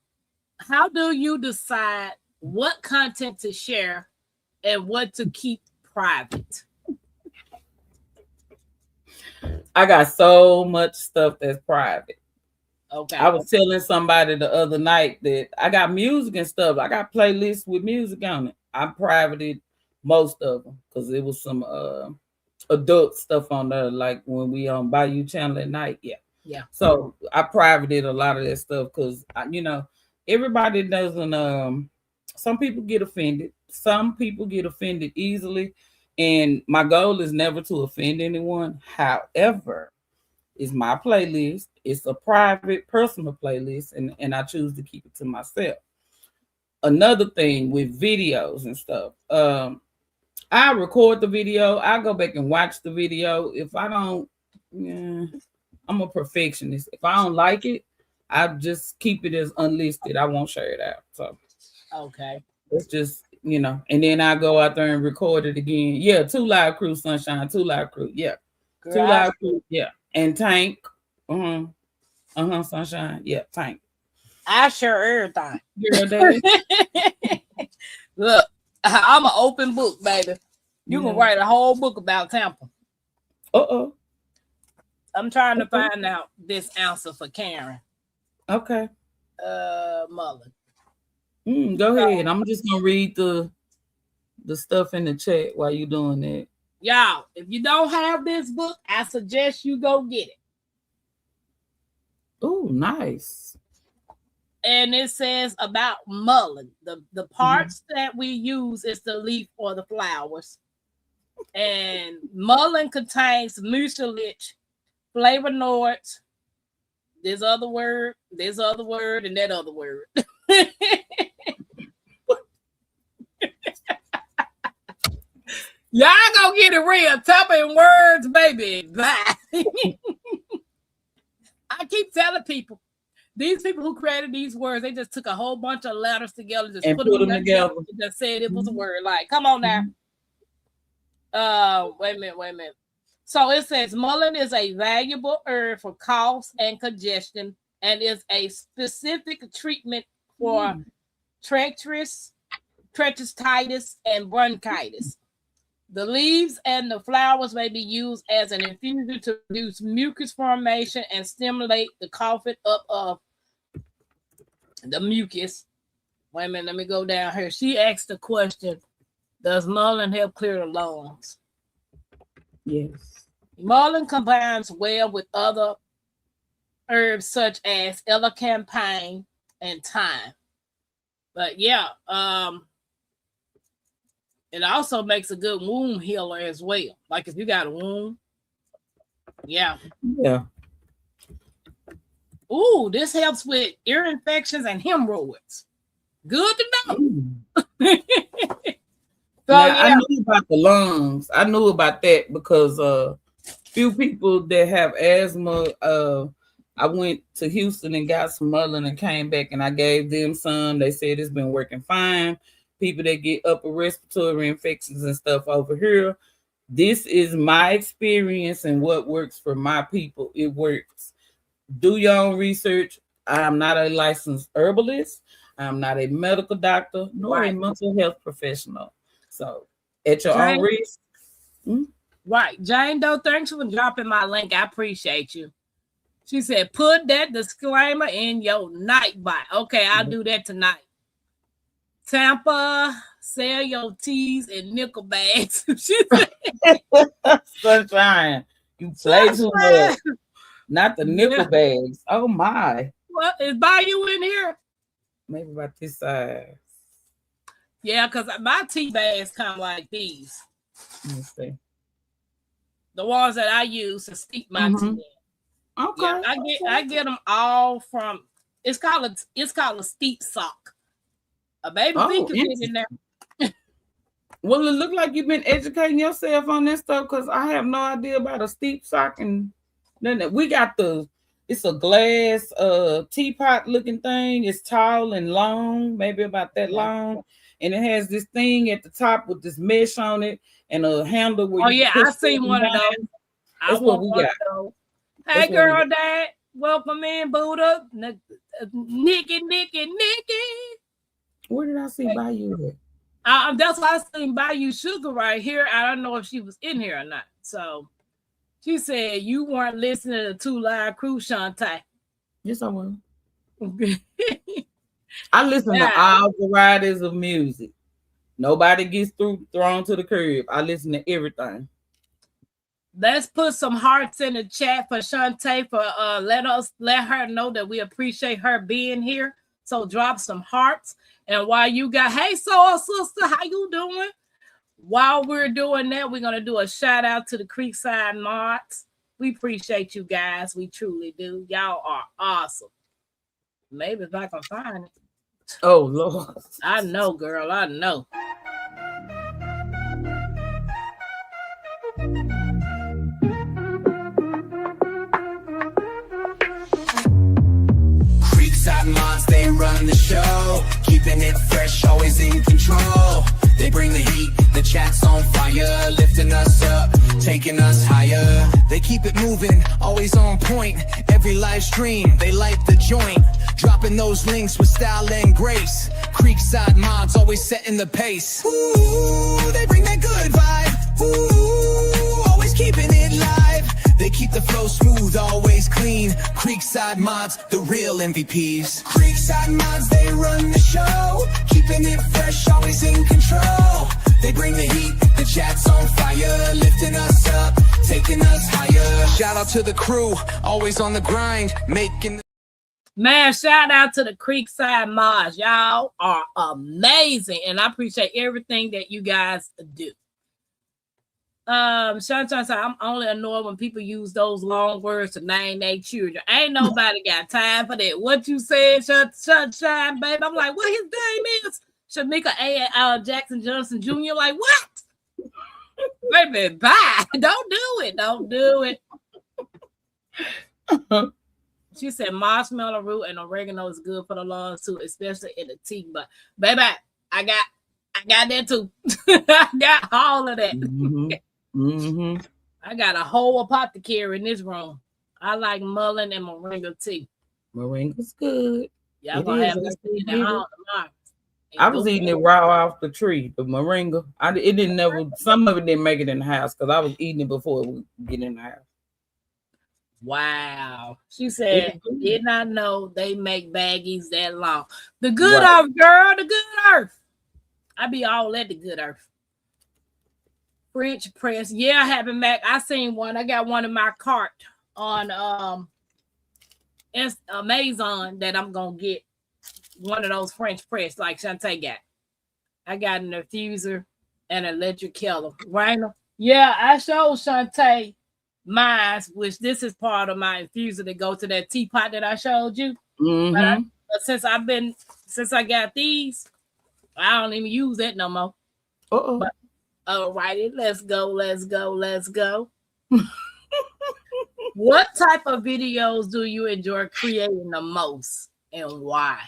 you decide what content to share and what to keep private? I got so much stuff that's private. Okay. I was telling somebody the other night that I got music and stuff. I got playlists with music on it. I privated most of them because it was some adult stuff on there, like when we on Bayou Channel at night. Yeah. So I privated a lot of that stuff because everybody doesn't. Some people get offended. Some people get offended easily, and my goal is never to offend anyone. However, it's my playlist. It's a private, personal playlist, and I choose to keep it to myself. Another thing with videos and stuff, I record the video. I go back and watch the video. If I don't, I'm a perfectionist. If I don't like it, I just keep it as unlisted. I won't share it out. So, okay, it's just and then I go out there and record it again. Yeah, 2 Live Crew, Sunshine, 2 Live Crew. Yeah, Girl, 2 Live Crew. Yeah. And Tank, Sunshine, yeah, Tank. I share everything. Look, I'm an open book, baby. You can write a whole book about Tampa. I'm trying to find out this answer for Karen. Okay. Mullen. Go ahead. I'm just gonna read the stuff in the chat while you're doing that. Y'all, if you don't have this book, I suggest you go get it. Oh, nice. And it says about mullein. The parts that we use is the leaf or the flowers. And mullein contains mucilage, flavonoids, this other word, and that other word. Y'all gonna get it real. Tampa in words, baby. Bye. I keep telling people, these people who created these words, they just took a whole bunch of letters together, just put them together, and just said it was a word. Like, come on now. Wait a minute. So it says mullein is a valuable herb for coughs and congestion, and is a specific treatment for treacherous and bronchitis. The leaves and the flowers may be used as an infusion to reduce mucus formation and stimulate the coughing up of the mucus. Wait a minute, let me go down here. She asked the question, does mullein help clear the lungs? Yes. Mullein combines well with other herbs such as elecampane and thyme. But yeah, it also makes a good wound healer as well. Like if you got a wound. Yeah. Ooh, this helps with ear infections and hemorrhoids. Good to know. So Now I yeah, knew about the lungs. I knew about that because few people that have asthma, I went to Houston and got some Mullen and came back and I gave them some. They said it's been working fine. People that get upper respiratory infections and stuff over here. This is my experience and what works for my people. It works. Do your own research. I'm not a licensed herbalist. I'm not a medical doctor, nor a right, mental health professional. So at your own Jane. risk. Right, Jane Doe. Thanks for dropping my link. I appreciate you. She said, "Put that disclaimer in your night bite." Okay, I'll do that tonight. Tampa, sell your teas in nickel bags. She said, Sunshine, you play too "Sunshine." much. Not the nickel Yeah. bags. Oh my. What is Bayou in here? Maybe about this size. Yeah, because my tea bags come like these. Let me see. The ones that I use to steep my tea in. Okay. Yeah, I get them all from. It's called a steep sock. A baby feet can fit in there. Well, it look like you've been educating yourself on this stuff because I have no idea about a steep sock and then we got it's a glass teapot looking thing. It's tall and long, maybe about that long, and it has this thing at the top with this mesh on it and a handle where you I seen one of those. That's what we got. Hey, girl, Dad, welcome in, Buddha. Nikki. Where did I see Bayou at? That's why I seen Bayou Sugar right here. I don't know if she was in here or not. So she said you weren't listening to Two Live Crew, Shantae. Yes, I was. I listen to all varieties of music. Nobody gets thrown to the curb. I listen to everything. Let's put some hearts in the chat for Shantae for let her know that we appreciate her being here. So drop some hearts. And while you got, hey, soul sister, how you doing? While we're doing that, we're gonna do a shout out to the Creekside Mods. We appreciate you guys. We truly do. Y'all are awesome. Maybe if I can find it. Oh Lord. I know, girl. I know. Creekside Mods, they run the show, keeping it fresh, always in control. They bring the heat, the chat's on fire, lifting us up, taking us higher. They keep it moving, always on point. Every live stream, they light the joint, dropping those links with style and grace. Creekside Mods, always setting the pace. Ooh, they bring that good vibe. Ooh, always keeping it live. They keep the flow smooth, always clean. Creekside Mods, the real MVPs. Creekside Mods, they run the show, keeping it fresh, always in control. They bring the heat, the chat's on fire, lifting us up, taking us higher. Shout out to the crew, always on the grind, making. Man, shout out to the Creekside Mods. Y'all are amazing, and I appreciate everything that you guys do. Sunshine said, I'm only annoyed when people use those long words to name their children. Ain't nobody got time for that. What you said, Sunshine, baby. I'm like, what his name is? Shamika A. Jackson Johnson Jr. Like, what? Baby, bye. Don't do it. Don't do it. She said marshmallow root and oregano is good for the lungs too, especially in the tea. But baby, I got that too. I got all of that. I got a whole apothecary in this room. I like mullein and moringa tea. Moringa's good. Y'all gonna have this tea at home tomorrow. I was eating it raw off the tree, the moringa. It didn't never. Some of it didn't make it in the house because I was eating it before it would get in the house. Wow. She said, did not know they make baggies that long. The good earth, girl, the good earth. I be all at the good earth. French press. Yeah, I haven't Mac. I seen one. I got one in my cart on Amazon that I'm gonna get one of those French press like Shantae got. I got an infuser and an electric kettle. Right? Yeah, I showed Shantae mine, which this is part of my infuser that go to that teapot that I showed you. But since I got these, I don't even use that no more. Uh-oh. But all righty, let's go, let's go, let's go. What type of videos do you enjoy creating the most and why?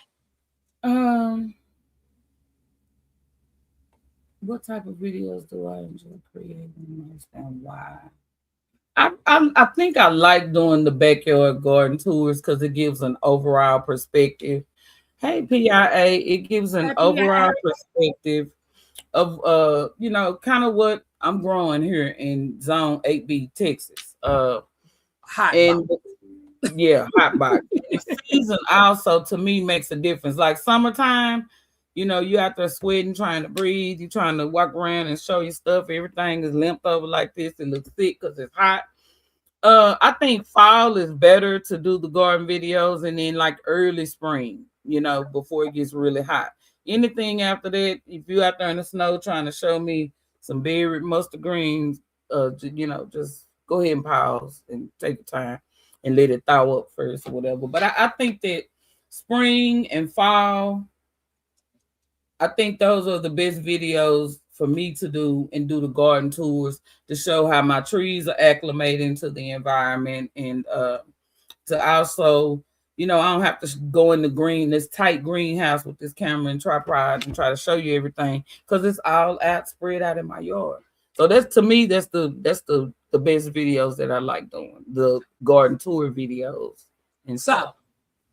What type of videos do I enjoy creating the most and why? I think I like doing the backyard garden tours because it gives an overall perspective. Hey PIA, it gives an Happy overall perspective of kind of what I'm growing here in Zone 8B, Texas. hot box. And yeah, hot box. And the season also to me makes a difference. Like summertime, you out there sweating, trying to breathe, you trying to walk around and show your stuff. Everything is limped over like this. It looks thick because it's hot. I think fall is better to do the garden videos, and then like early spring, before it gets really hot. Anything after that, if you out there in the snow trying to show me some berry mustard greens, just go ahead and pause and take your time and let it thaw up first or whatever. But I think that spring and fall, I think those are the best videos for me to do and do the garden tours to show how my trees are acclimating to the environment, and to also, I don't have to go in this tight greenhouse with this camera and tripod and try to show you everything because it's all out spread out in my yard. So that's, to me, that's the best videos that I like doing, the garden tour videos. And So,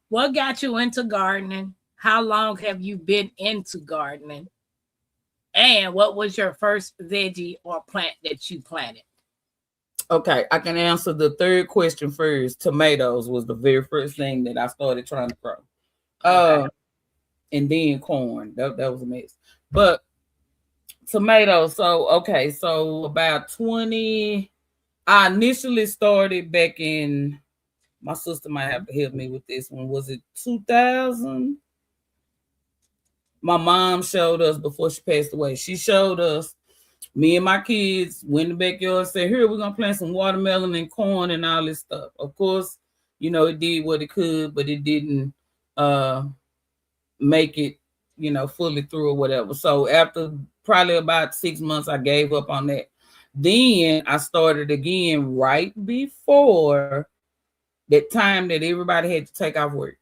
what got you into gardening? How long have you been into gardening? And what was your first veggie or plant that you planted? Okay, I can answer the third question first. Tomatoes was the very first thing that I started trying to grow. Okay. And then corn. That was a mess. But tomatoes, so about 20, I initially started back in, my sister might have to help me with this one. Was it 2000? My mom showed us before she passed away. She showed us, me and my kids went in the backyard and said, here, we're going to plant some watermelon and corn and all this stuff. Of course, it did what it could, but it didn't make it, fully through or whatever. So after probably about 6 months, I gave up on that. Then I started again right before that time that everybody had to take off work.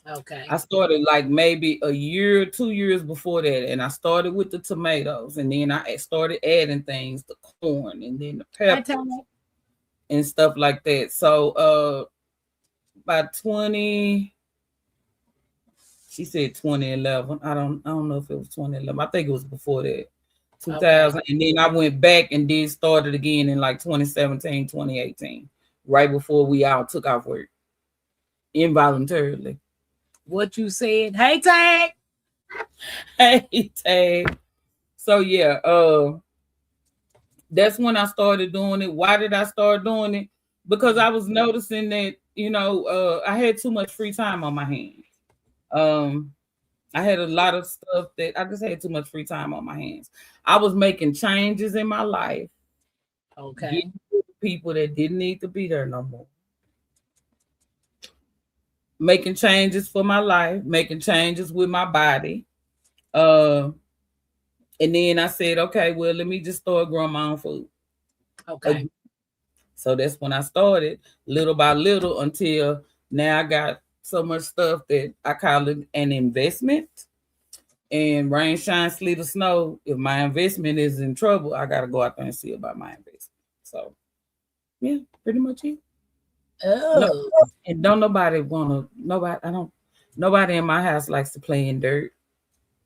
Okay. I started like maybe a year, 2 years before that, and I started with the tomatoes, and then I started adding things, the corn, and then the peppers and stuff like that. So by 20, she said 2011. I don't know if it was 2011. I think it was before that, 2000. Okay. And then I went back and then started again in like 2017, 2018, right before we all took off work involuntarily. What you said? Hey, Tag. Hey, Tag. So yeah, that's when I started doing it. Why did I start doing it? Because I was noticing that, I had too much free time on my hands. I had a lot of stuff that I just had too much free time on my hands. I was making changes in my life. Okay. People that didn't need to be there no more. Making changes for my life, making changes with my body. And then I said, okay, well, let me just start growing my own food. Okay. So that's when I started, little by little, until now I got so much stuff that I call it an investment. And rain, shine, sleet, or snow, if my investment is in trouble, I got to go out there and see about my investment. So, yeah, pretty much it. Oh. No, and don't nobody nobody in my house likes to play in dirt.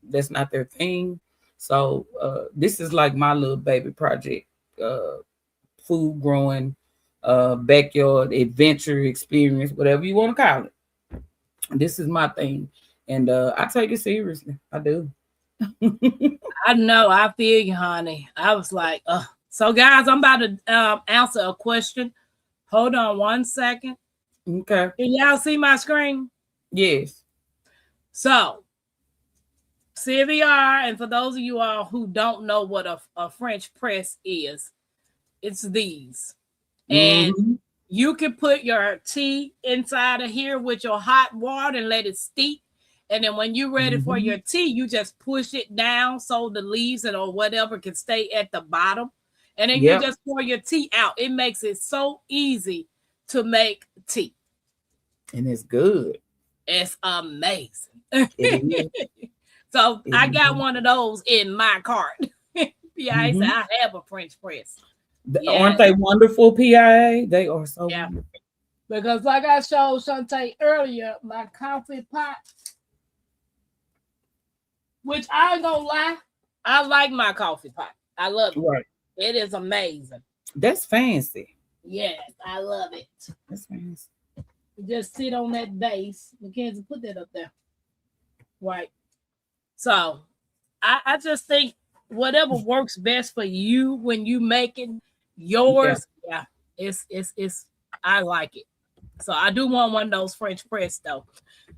That's not their thing. So this is like my little baby project, food growing, backyard adventure experience, whatever you want to call it. This is my thing. And I take it seriously. I do. I know. I feel you, honey. I was like, so guys, I'm about to answer a question. Hold on 1 second. Okay. Can y'all see my screen? Yes. So, CVR, and for those of you all who don't know what a French press is, it's these. And you can put your tea inside of here with your hot water and let it steep. And then when you're ready for your tea, you just push it down so the leaves and or whatever can stay at the bottom. And then you just pour your tea out. It makes it so easy to make tea. And it's good. It's amazing. It is. So I got one of those in my cart. I said I have a French press. Aren't they wonderful, PIA? They are so wonderful. Because like I showed Shantae earlier, my coffee pot, which I ain't gonna lie, I like my coffee pot. I love it. Right. It is amazing. That's fancy. Yes, I love it. That's fancy. Just sit on that base. Mackenzie, put that up there. Right. So I just think whatever works best for you when you making yours, it's I like it. So I do want one of those French press though.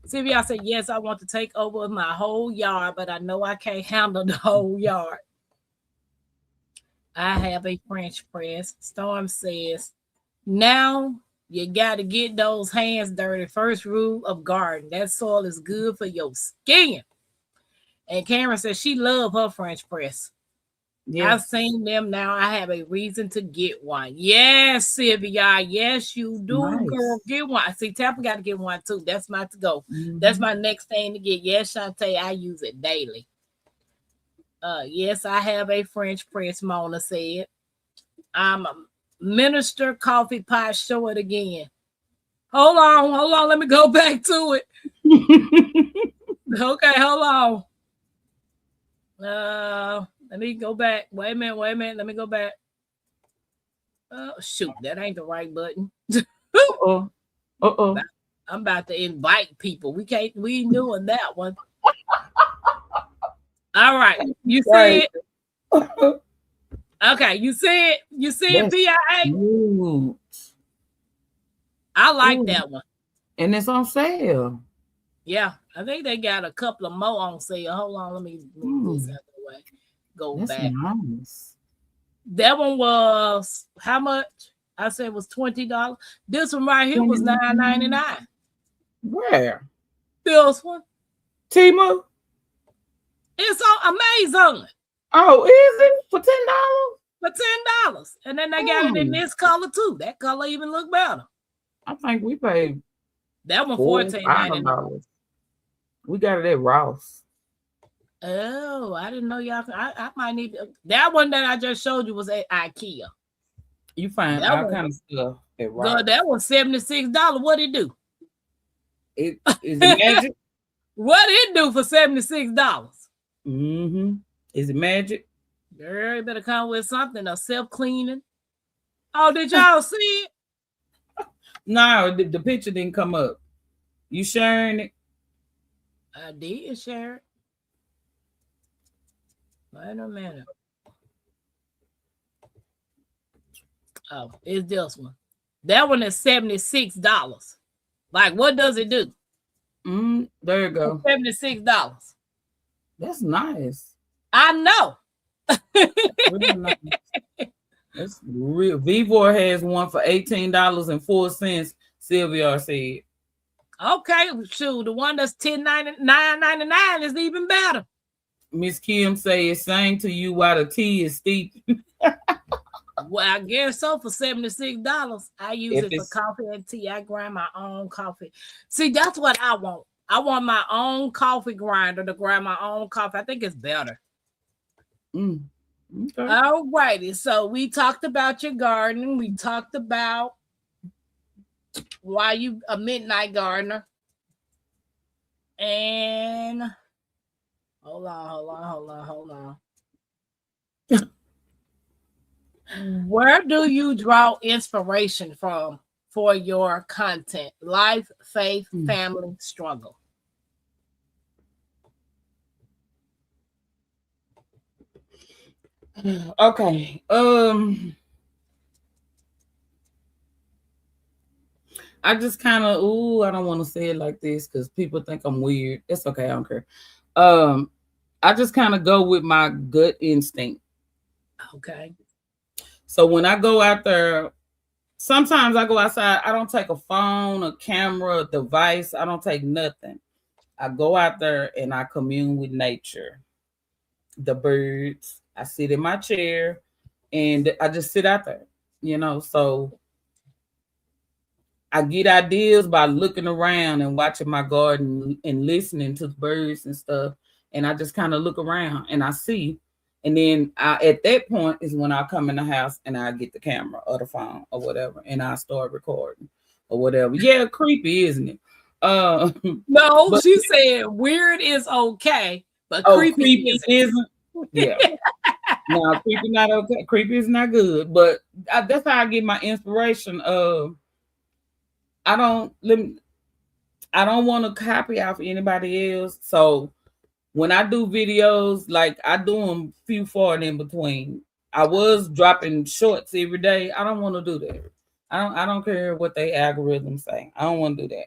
Sylvia said, yes, I want to take over my whole yard, but I know I can't handle the whole yard. I have a French press. Storm says, now you got to get those hands dirty. First rule of garden. That soil is good for your skin. And Karen says she loves her French press. Yes. I've seen them now. I have a reason to get one. Yes, Sylvia. Yes, you do, girl. Get one. See, Tampa got to get one too. That's my to go. That's my next thing to get. Yes, Shantae, I use it daily. Yes, I have a French press, Mona said. I'm a minister coffee pot. Show it again. Hold on. Let me go back to it. Okay, hold on. Let me go back. Wait a minute. Let me go back. Oh, shoot. That ain't the right button. Uh-oh. I'm about to invite people. We ain't doing that one. All right. You see it? Okay. You see it? You see it, PIA? I like that one. And it's on sale. Yeah. I think they got a couple of more on sale. Hold on. Let me move this out of the way. That's back. Nice. That one was how much? I said it was $20. This one right here was $9.99. Where? This one. Temu? It's on Amazon. Oh, is it for $10? For $10. And then they got it in this color too. That color even look better. I think we paid that one $14.99. We got it at Ross. Oh, I didn't know y'all. I might need that one that I just showed you was at IKEA. You find that all kind of stuff at Ross. Girl, that was $76. What it do? Is it magic? What it do for $76? Is it magic? Girl, you better come with something. A self-cleaning. Oh, did y'all see it? No, the picture didn't come up. You sharing it? I did share it. Wait a minute. Oh, it's this one. That one is $76. Like, what does it do? There you go. $76. That's nice. I know. Really nice. That's real. Vivor has one for $18.04. Sylvia said. Okay, shoot, the one that's $9.99 is even better. Miss Kim says, "Sang to you while the tea is steep." Well, I guess so. For $76, I use it for coffee and tea. I grind my own coffee. See, that's what I want. I want my own coffee grinder to grind my own coffee. I think it's better. Okay. All righty. So we talked about your gardening. We talked about why you a midnight gardener. And hold on. Where do you draw inspiration from for your content? Life, faith, family, struggle. Okay. I just kind of, I don't want to say it like this because people think I'm weird. It's okay. I don't care. I just kind of go with my gut instinct. Okay. So when I go out there, sometimes I go outside. I don't take a phone, a camera, a device. I don't take nothing. I go out there and I commune with nature, the birds. I sit in my chair and I just sit out there, So I get ideas by looking around and watching my garden and listening to the birds and stuff. And I just kind of look around and I see. And then at that point is when I come in the house and I get the camera or the phone or whatever, and I start recording or whatever. Yeah, creepy, isn't it? No, but, she said weird is okay, but creepy isn't. Yeah. No, creepy not okay. Creepy is not good. But that's how I get my inspiration. I don't want to copy off anybody else. So when I do videos, like I do them few far and in between. I was dropping shorts every day. I don't want to do that. I don't care what they algorithms say. I don't want to do that.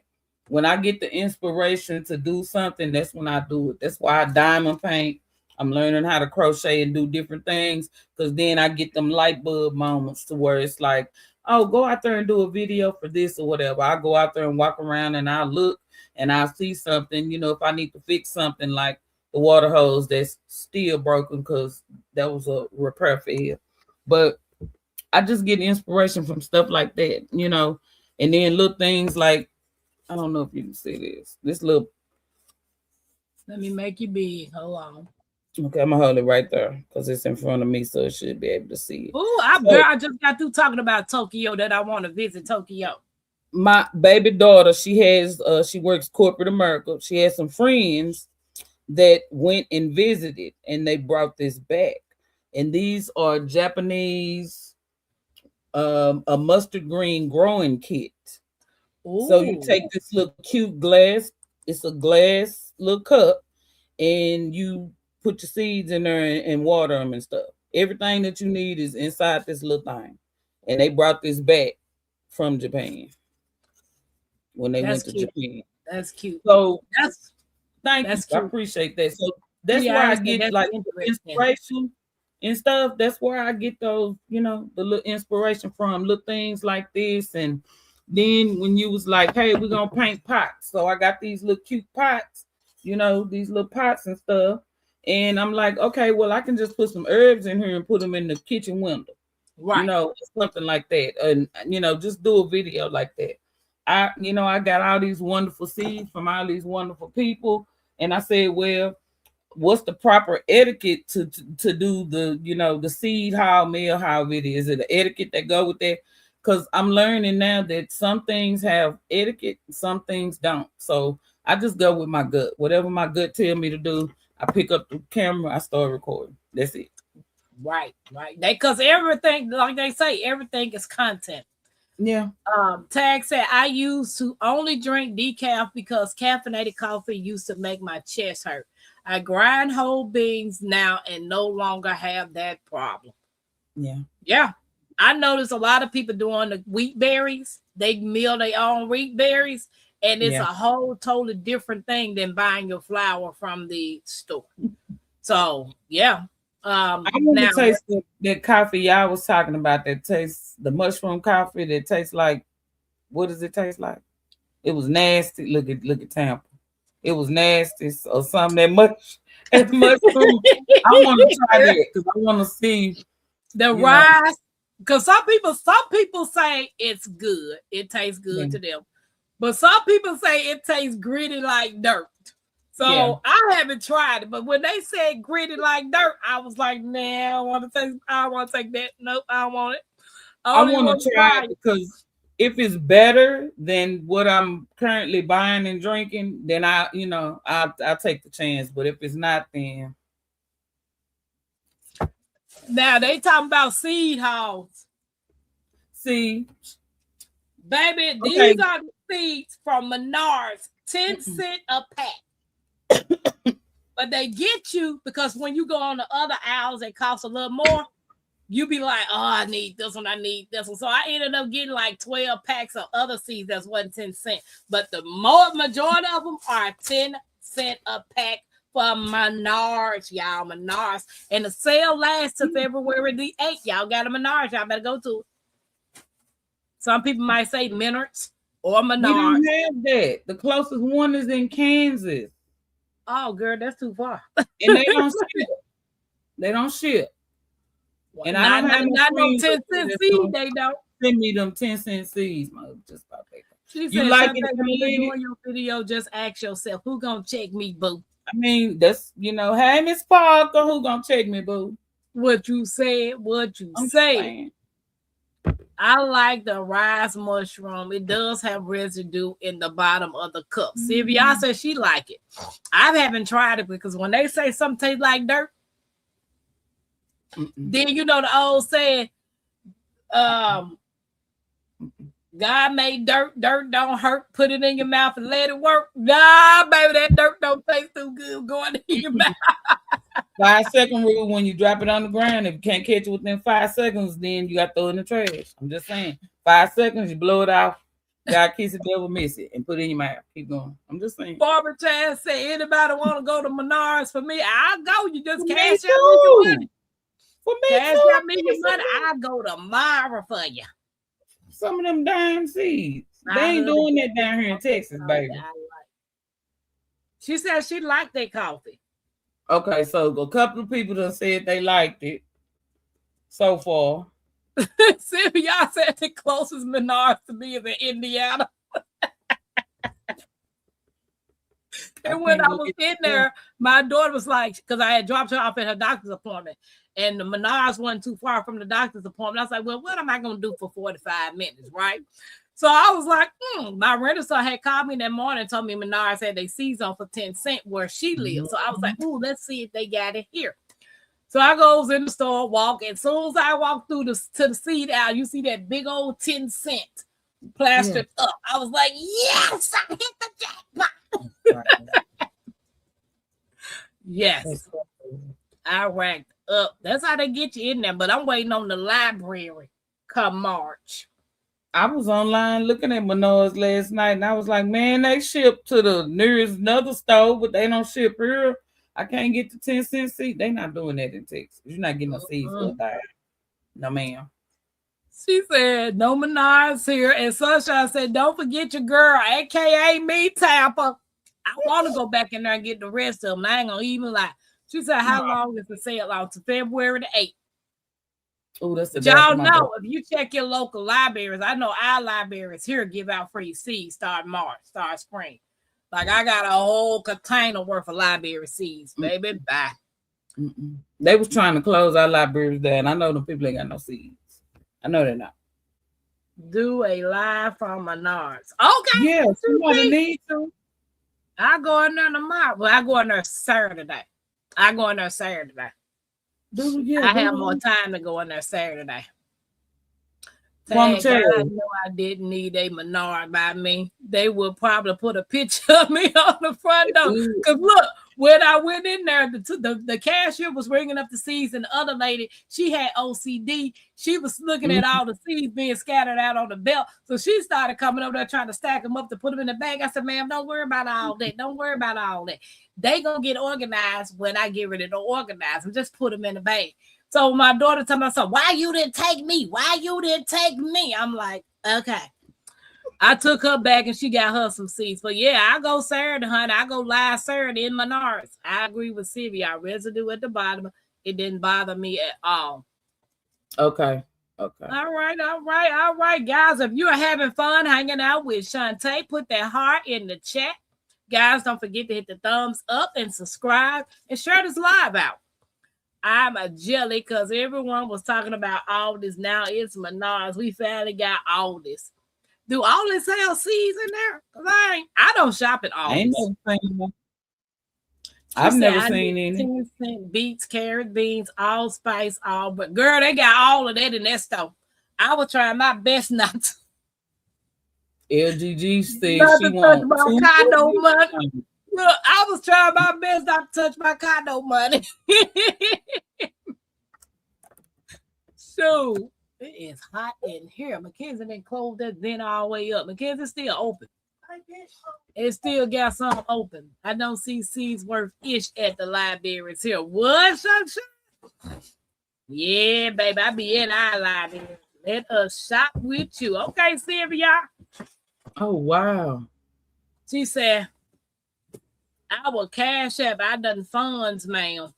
When I get the inspiration to do something, that's when I do it. That's why I diamond paint. I'm learning how to crochet and do different things, because then I get them light bulb moments to where it's like, oh, go out there and do a video for this or whatever. I go out there and walk around and I look and I see something, if I need to fix something like the water hose that's still broken because that was a repair fail. But I just get inspiration from stuff like that, and then little things like, I don't know if you can see this little. Let me make you big. Hold on. Okay, I'm gonna hold it right there because it's in front of me, so it should be able to see it. Oh, I just got through talking about Tokyo, that I want to visit Tokyo. My baby daughter, she works corporate America. She has some friends that went and visited, and they brought this back. And these are Japanese, a mustard green growing kit. Ooh. So you take this little cute glass. It's a glass little cup, and you put your seeds in there and water them and stuff. Everything that you need is inside this little thing. And they brought this back from Japan when they went to Japan. That's cute. So that's cute. I appreciate that. So that's where I get like inspiration and stuff. That's where I get those, the little inspiration from, little things like this. And then when you was like, hey, we're gonna paint pots. So I got these little cute pots, these little pots and stuff. And I'm like, okay, well, I can just put some herbs in here and put them in the kitchen window. Right. Something like that. And, just do a video like that. I got all these wonderful seeds from all these wonderful people. And I said, well, what's the proper etiquette to do the, the seed haul, mail haul video? Is it an etiquette that go with that? Because I'm learning now that some things have etiquette, some things don't. So I just go with my gut. Whatever my gut tell me to do, I pick up the camera, I start recording. That's it. Right. Because everything, like they say, everything is content. Yeah. Tag said, I used to only drink decaf because caffeinated coffee used to make my chest hurt. I grind whole beans now and no longer have that problem. Yeah. I noticed a lot of people doing the wheat berries. They mill their own wheat berries. And it's a whole totally different thing than buying your flour from the store. So, yeah. I want to taste that coffee y'all was talking about that tastes, the mushroom coffee that tastes like, what does it taste like? It was nasty. Look at Tampa. It was nasty or something that mushroom. I want to try that because I want to see the rice. Because some people say it's good. It tastes good to them. But some people say it tastes gritty like dirt. So I haven't tried it. But when they said gritty like dirt, I was like, nah, I want to take that. Nope, I don't want it. I want to try it because if it's better than what I'm currently buying and drinking, then I'll take the chance. But if it's not, then. Now they talking about seed hauls. See. Baby, these are the seeds from Menards, 10 cents a pack. But they get you because when you go on the other aisles, they cost a little more. You be like, oh, I need this one, I need this one. So I ended up getting like 12 packs of other seeds that wasn't 10 cents. But the majority of them are 10 cents a pack for Menards, y'all. Menards. And the sale lasts to February the 8th. Y'all got a Menards. Y'all better go to it. Some people might say Menards or Menards. We don't have that. The closest one is in Kansas. Oh, girl, that's too far. And they don't ship. They don't ship. And I don't have not no friends 10-cent seed. They don't. send me them 10-cent seeds, mother. Just about that. She You said, like Shantae, it? when you doing your video, just ask yourself, who gonna check me, boo? I mean, that's hey, Miss Parker, who gonna check me, boo? What you said, what you I'm said. I like the rice mushroom. It does have residue in the bottom of the cup. Sylvia said she like it. I haven't tried it because when they say something tastes like dirt, then you know the old saying, God made dirt, dirt don't hurt, put it in your mouth and let it work. Nah, baby, that dirt don't taste too good going in your mouth. 5-second rule: when you drop it on the ground, if you can't catch it within 5 seconds, then you got to throw it in the trash. I'm just saying, 5 seconds, you blow it off. God kiss it, devil miss it, and put it in your mouth. Keep going. I'm just saying. Barbara Chan said, anybody want to go to Menards for me? I'll go. You just For cash me out me your too. money. For me Cash too. out me your money. I'll go tomorrow for you. Some of them damn seeds. I They ain't love doing it. that down here in Texas, baby. She said she liked that coffee. Okay, so a couple of people done said they liked it so far. Sylvia said the closest Menards to me is in Indiana. And when I was in there, my daughter was like, because I had dropped her off at her doctor's appointment, and the Menards wasn't too far from the doctor's appointment. I was like, well, what am I going to do for 45 minutes, right? So I was like, my renter had called me that morning and told me Menards had their seeds on for 10 cents where she lives. So I was like, let's see if they got it here. So I goes in the store, walk, and as soon as I walk through to the seed aisle, you see that big old 10-cent plastered up. I was like, yes, I hit the jackpot. Yes, I racked up. That's how they get you in there. But I'm waiting on the library come March. I was online looking at Menards last night, and I was like, man, they ship to the nearest another store, but they don't ship here. I can't get the 10-cent seed. They not doing that in Texas. You're not getting no seeds for that. No, ma'am. She said, no Menards here. And Sunshine said, don't forget your girl, a.k.a. me, Tampa. I want to go back in there and get the rest of them. I ain't going to even lie. She said, how long is the sale out? To February the 8th. Oh, that's the y'all know if you check your local libraries, I know our libraries here give out free seeds start March, start spring. Like I got a whole container worth of library seeds, baby. Bye. They was trying to close our libraries down. I know them people ain't got no seeds. I know they're not. Do a live from Menards. Okay. Yes, you want to need to. I go in there tomorrow. Well, I go in there Saturday. I have more time to go in there Saturday. I know I didn't need a Menard by me. They would probably put a picture of me on the front door. Because look, when I went in there, the cashier was ringing up the seeds, and the other lady, she had OCD. She was looking at all the seeds being scattered out on the belt. So she started coming over there trying to stack them up to put them in the bag. I said, ma'am, don't worry about all that. Don't worry about all that. They going to get organized when I get ready to organize them. Just put them in the bag. So my daughter told me, so why you didn't take me? Why you didn't take me? I'm like, okay. I took her back and she got her some seeds. But yeah, I go Saturday, honey. I go live Saturday in Menards. I agree with Sylvia. Residue at the bottom. It didn't bother me at all. Okay. All right, guys. If you are having fun hanging out with Shantae, put that heart in the chat. Guys, don't forget to hit the thumbs up and subscribe and share this live out. I'm a jelly because everyone was talking about all this. Now it's Menards. We finally got all this. Do all this sell seeds in there? Because I don't shop at all. I've never seen any. 10-cent beets, carrot, beans, allspice, all. But girl, they got all of that in that store. I was trying my best not to. LGG said she wants my condo money. Look, I was trying my best not to touch my condo money. So it is hot in here. Mackenzie didn't close that vent all the way up. Mackenzie's still open. It still got some open. I don't see seeds worth ish at the libraries here. What, Sunshine? Yeah, baby, I be in our library. Let us shop with you. Okay, Sylvia. Oh, wow. She said, Our Cash App, I done funds, ma'am.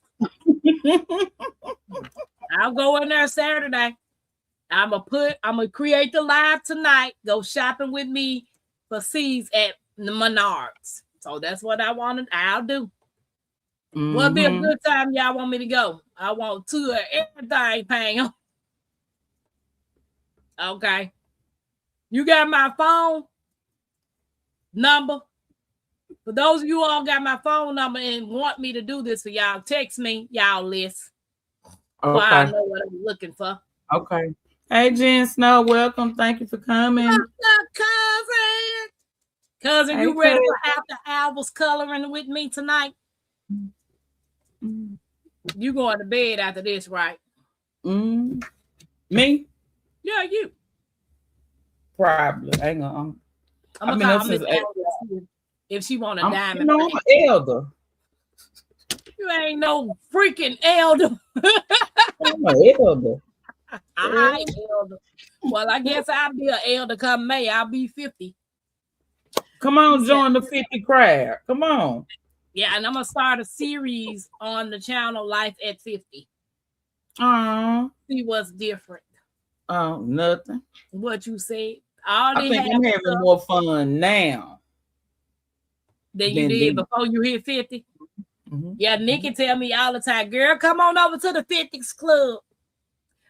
I'll go in there Saturday. I'm gonna create the live tonight. Go shopping with me for seeds at the Menards. So that's what I'll do. What'll be a good time y'all want me to go? I want two of everything, Pam. Okay. You got my phone number? For those of you all got my phone number and want me to do this for y'all, text me, y'all list. Okay. So I know what I'm looking for. Okay. Hey, Jen Snow, welcome. Thank you for coming. What's up, cousin? Cousin, Hey, you ready cousin. for after hours coloring with me tonight? You going to bed after this, right? Me? Yeah, you. Probably. Hang on. I'm gonna call Miss Elder if she want a diamond. I'm an elder. You ain't no freaking elder. I'm an elder. I ain't elder. Well, I guess I'll be an elder come May. I'll be 50. Come on, join the 50 crowd. Come on. Yeah, and I'm gonna start a series on the channel Life at 50. See what's different. Oh, nothing. What you said. I think I'm having more fun now than you did before you hit 50. Yeah, Nikki tell me all the time, girl, come on over to the 50s club.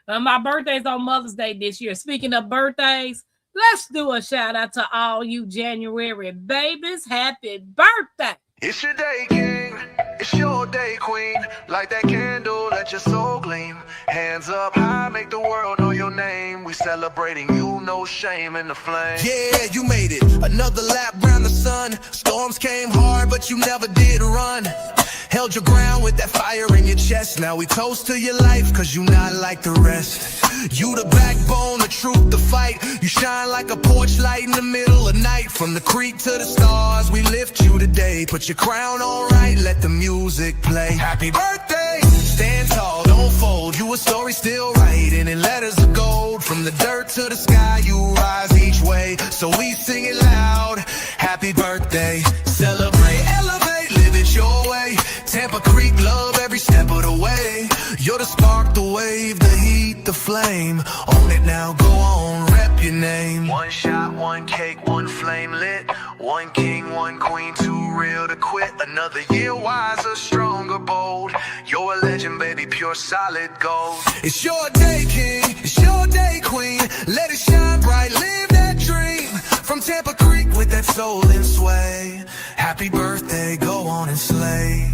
My birthday's on Mother's Day this year. Speaking of birthdays, let's do a shout out to all you January babies. Happy birthday. It's your day, king. It's your day, queen. Light that candle, let your soul gleam. Hands up high, make the world know your name. We celebrating you, no shame in the flame. Yeah, you made it. Another lap round the sun. Storms came hard, but you never did run. Held your ground with that fire in your chest. Now we toast to your life, cause you not like the rest. You the backbone, the truth, the fight. You shine like a porch light in the middle of night. From the creek to the stars, we lift you today. Put your crown on right, let the music play. Happy birthday! Stand tall, don't fold. You a story still writing in letters of gold. From the dirt to the sky, you rise each way. So we sing it loud. Happy birthday. Celebrate, elevate, live it your way. Tampa Creek, love every step of the way. You're the spark, the wave, the heat, the flame. Own it now, go on, rep your name. One shot, one cake, one flame lit. One king, one queen, too real to quit. Another year wiser, stronger, bold. You're a legend, baby, pure solid gold. It's your day, king, it's your day, queen. Let it shine bright, live that dream. From Tampa Creek with that soul and sway. Happy birthday, go on and slay.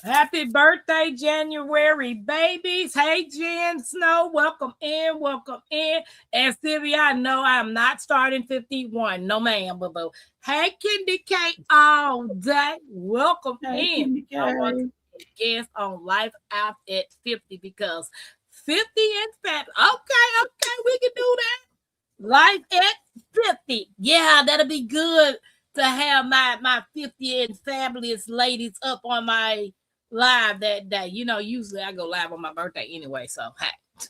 Happy birthday, January babies. Hey, Jen Snow, welcome in, welcome in. And Sylvia, I know I'm not starting 51. No, ma'am, boo-boo. Hey, Candy Cake all day. Welcome in. I want to guest on Life Out at 50 because 50 and fat. Okay, we can do that. Life at 50. Yeah, that'll be good to have my 50 and fabulous ladies up on my live that day. You know, usually I go live on my birthday anyway, so hey.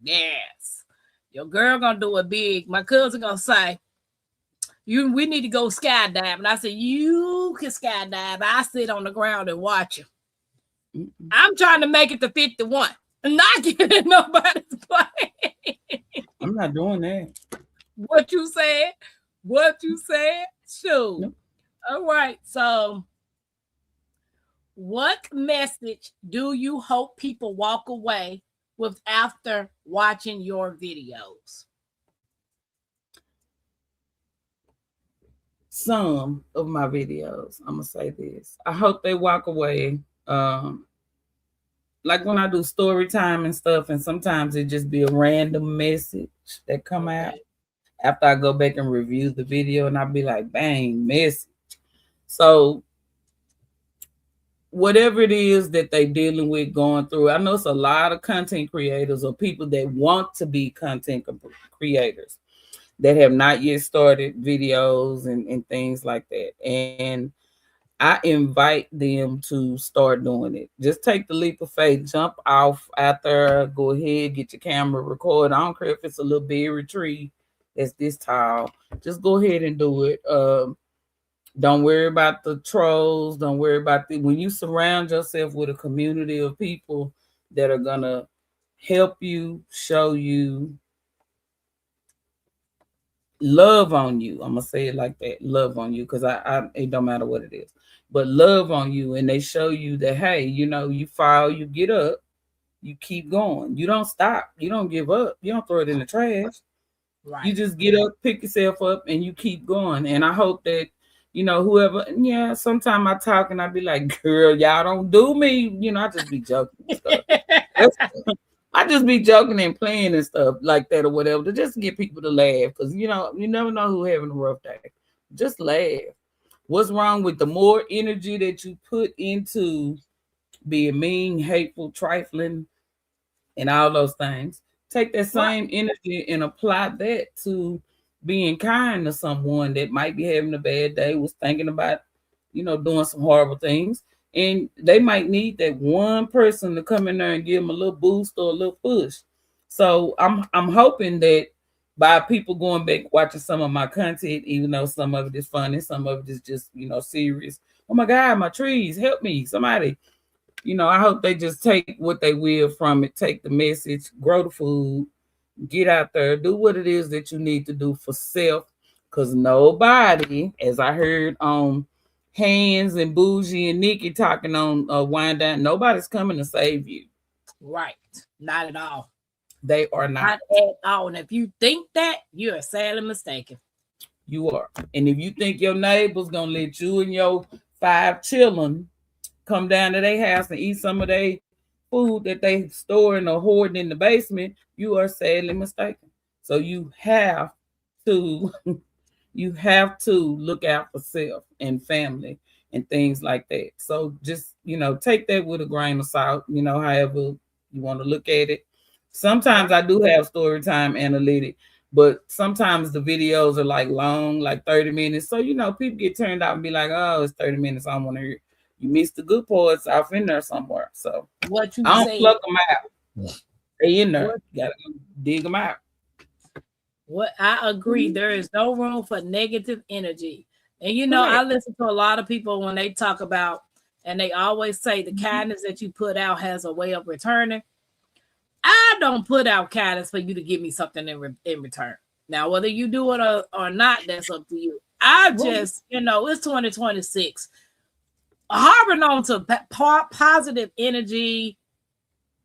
Yes. Your girl gonna do it big. My cousin gonna say, we need to go skydive. And I said, you can skydive. I sit on the ground and watch you. I'm trying to make it to 51. I'm not getting nobody's plane. I'm not doing that. What you said? Sure. Nope. All right. So what message do you hope people walk away with after watching your videos? Some of my videos, I'm gonna say this. I hope they walk away. Like when I do story time and stuff, and sometimes it just be a random message that come out after I go back and review the video, and I'll be like, bang, message. So whatever it is that they dealing with, going through. I know it's a lot of content creators or people that want to be content creators that have not yet started videos and things like that. And I invite them to start doing it. Just take the leap of faith, jump off out there, go ahead, get your camera, record. I don't care if it's a little berry tree that's this tall. Just go ahead and do it. Don't worry about the trolls. Don't worry about when you surround yourself with a community of people that are gonna help you, show you, love on you. I'm gonna say it like that, love on you, because I it don't matter what it is, but love on you, and they show you that, hey, you fall, you get up, you keep going, you don't stop, you don't give up, you don't throw it in the trash. Right. You just get up, pick yourself up, and you keep going. And I hope that whoever, yeah, sometimes I talk and I be like, girl, y'all don't do me, I just be joking and stuff. I just be joking and playing and stuff like that or whatever, to just get people to laugh, because you never know who's having a rough day. Just laugh. What's wrong with the more energy that you put into being mean, hateful, trifling, and all those things? Take that same energy and apply that to being kind to someone that might be having a bad day, was thinking about, doing some horrible things. And they might need that one person to come in there and give them a little boost or a little push. So I'm hoping that by people going back watching some of my content, even though some of it is funny, some of it is just serious. Oh my God, my trees, help me, somebody. I hope they just take what they will from it, take the message, grow the food, get out there, do what it is that you need to do for self. Because nobody, as I heard on Hands and Bougie and Nikki talking on Wind Down, nobody's coming to save you. Right. Not at all. They are not. Not at all. And if you think that, you are sadly mistaken. You are. And if you think your neighbor's going to let you and your 5 children come down to their house and eat some of their food that they storing or hoarding in the basement, you are sadly mistaken. So you have to look out for self and family and things like that. So just, take that with a grain of salt, however you want to look at it. Sometimes I do have story time analytic, but sometimes the videos are like long, like 30 minutes. So, people get turned out and be like, oh, it's 30 minutes. I don't want to hear. You missed the good parts off in there somewhere. So I don't pluck them out. They in there. You gotta dig them out. What I agree, there is no room for negative energy. And I listen to a lot of people when they talk about, and they always say the kindness that you put out has a way of returning. I don't put out kindness for you to give me something in return. Now, whether you do it or not, that's up to you. I just, it's 2026. Harboring on to positive energy.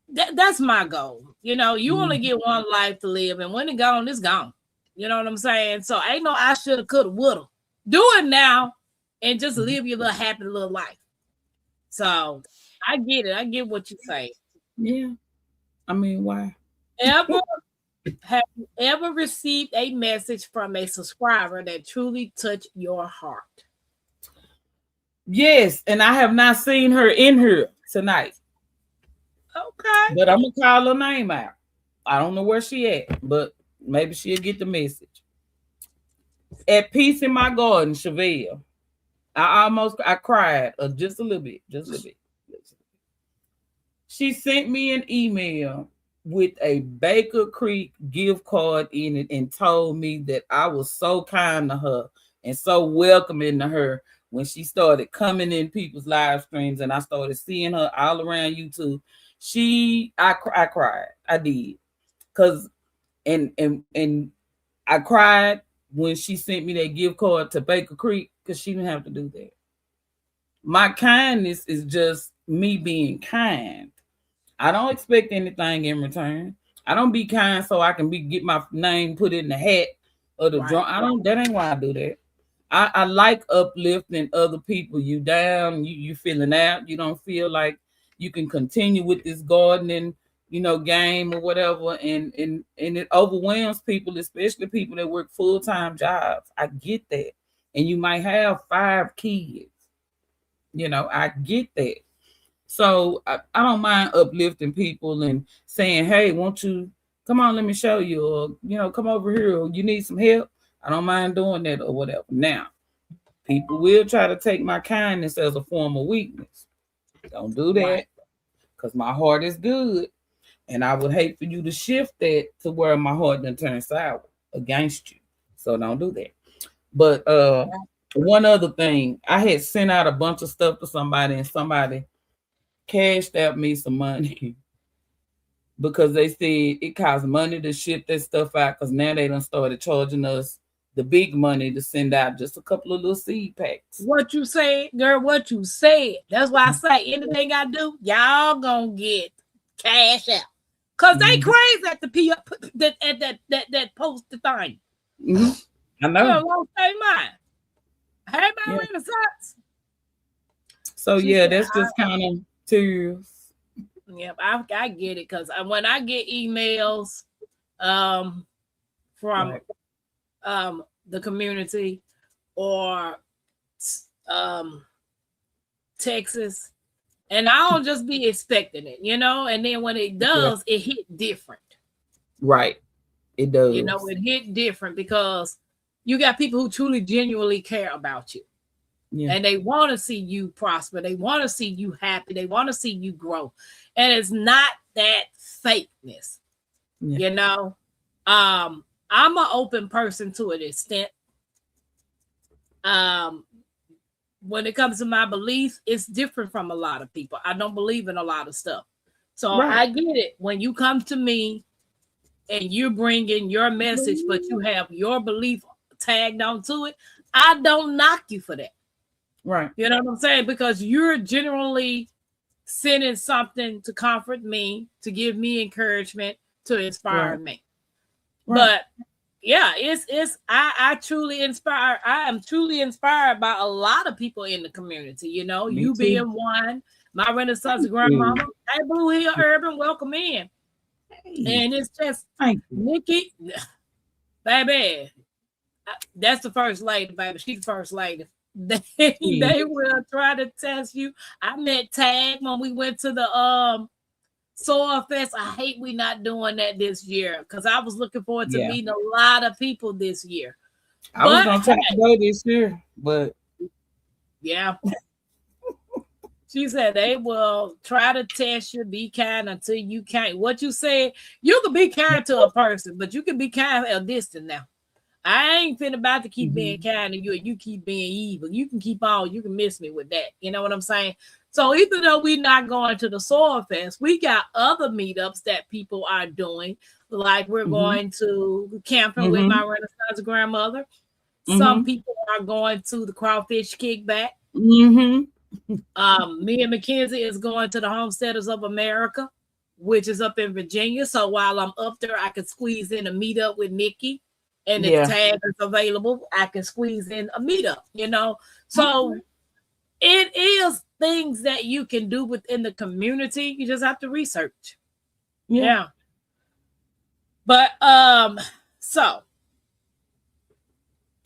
That's my goal. You only get one life to live, and when it's gone, it's gone. You know what I'm saying? So ain't no I shoulda, coulda, woulda. Do it now and just live your little happy little life. So I get it. I get what you say. Yeah. I mean, why? Have you ever received a message from a subscriber that truly touched your heart? Yes, and I have not seen her in here tonight. Okay. But I'm going to call her name out. I don't know where she at, but maybe she'll get the message. At Peace in My Garden, Chevelle. I cried just a little bit. She sent me an email with a Baker Creek gift card in it and told me that I was so kind to her and so welcoming to her when she started coming in people's live streams and I started seeing her all around YouTube. I cried. I did. Cause and I cried when she sent me that gift card to Baker Creek because she didn't have to do that. My kindness is just me being kind. I don't expect anything in return. I don't be kind so I can get my name put in the hat or the drum. That ain't why I do that. I like uplifting other people. You down, you feeling out. You don't feel like you can continue with this gardening, game or whatever. And it overwhelms people, especially people that work full-time jobs. I get that. And you might have 5 kids. I get that. So I don't mind uplifting people and saying, hey, won't you come on, let me show you, or come over here, or you need some help. I don't mind doing that or whatever. Now, people will try to take my kindness as a form of weakness. Don't do that, because my heart is good. And I would hate for you to shift that to where my heart done turn sour against you. So don't do that. But one other thing, I had sent out a bunch of stuff to somebody, and somebody cashed out me some money because they said it costs money to ship that stuff out, because now they done started charging us the big money to send out just a couple of little seed packs. What you said, girl, what you said. That's why I say anything I do, y'all gonna get cash out. Cause they crazy at the that post the thing. I know. Won't say mine. Hey, my Renaissance. So yeah, that's just kind of tears. Yep, I get it, because when I get emails from the community or Texas, and I don't just be expecting it, and then when it does, it hit different. Right. It does. It hit different because you got people who truly, genuinely care about you. Yeah. And they want to see you prosper. They want to see you happy. They want to see you grow. And it's not that fakeness. Yeah. I'm an open person to an extent. When it comes to my beliefs, it's different from a lot of people. I don't believe in a lot of stuff. So I get it. When you come to me and you're bringing your message, but you have your belief tagged onto it, I don't knock you for that. Right. You know what I'm saying? Because you're generally sending something to comfort me, to give me encouragement, to inspire me. Right. But yeah, I truly inspire. I am truly inspired by a lot of people in the community. You being one, my Renaissance grandmama. Hey, Blue Hill Urban, welcome in. Hey. And it's just Nikki, baby. That's the first lady, baby. She's the first lady. They will try to test you. I met Tag when we went to the Soil Fest. I hate we not doing that this year, because I was looking forward to meeting a lot of people this year. I was gonna try to go this year, but yeah. She said they will try to test you, be kind until you can't. What you said, you can be kind to a person, but you can be kind at a distance now. I ain't finna about to keep being kind to you and you keep being evil. You can keep on, you can miss me with that. You know what I'm saying? So even though we're not going to the Soil Fest, we got other meetups that people are doing. Like we're going to camping with my Renaissance grandmother. Some people are going to the Crawfish Kickback. Me and Mackenzie is going to the Homesteaders of America, which is up in Virginia. So while I'm up there, I can squeeze in a meetup with Nikki. And if Tag is available, I can squeeze in a meetup, So it is things that you can do within the community. You just have to research. Yeah. But so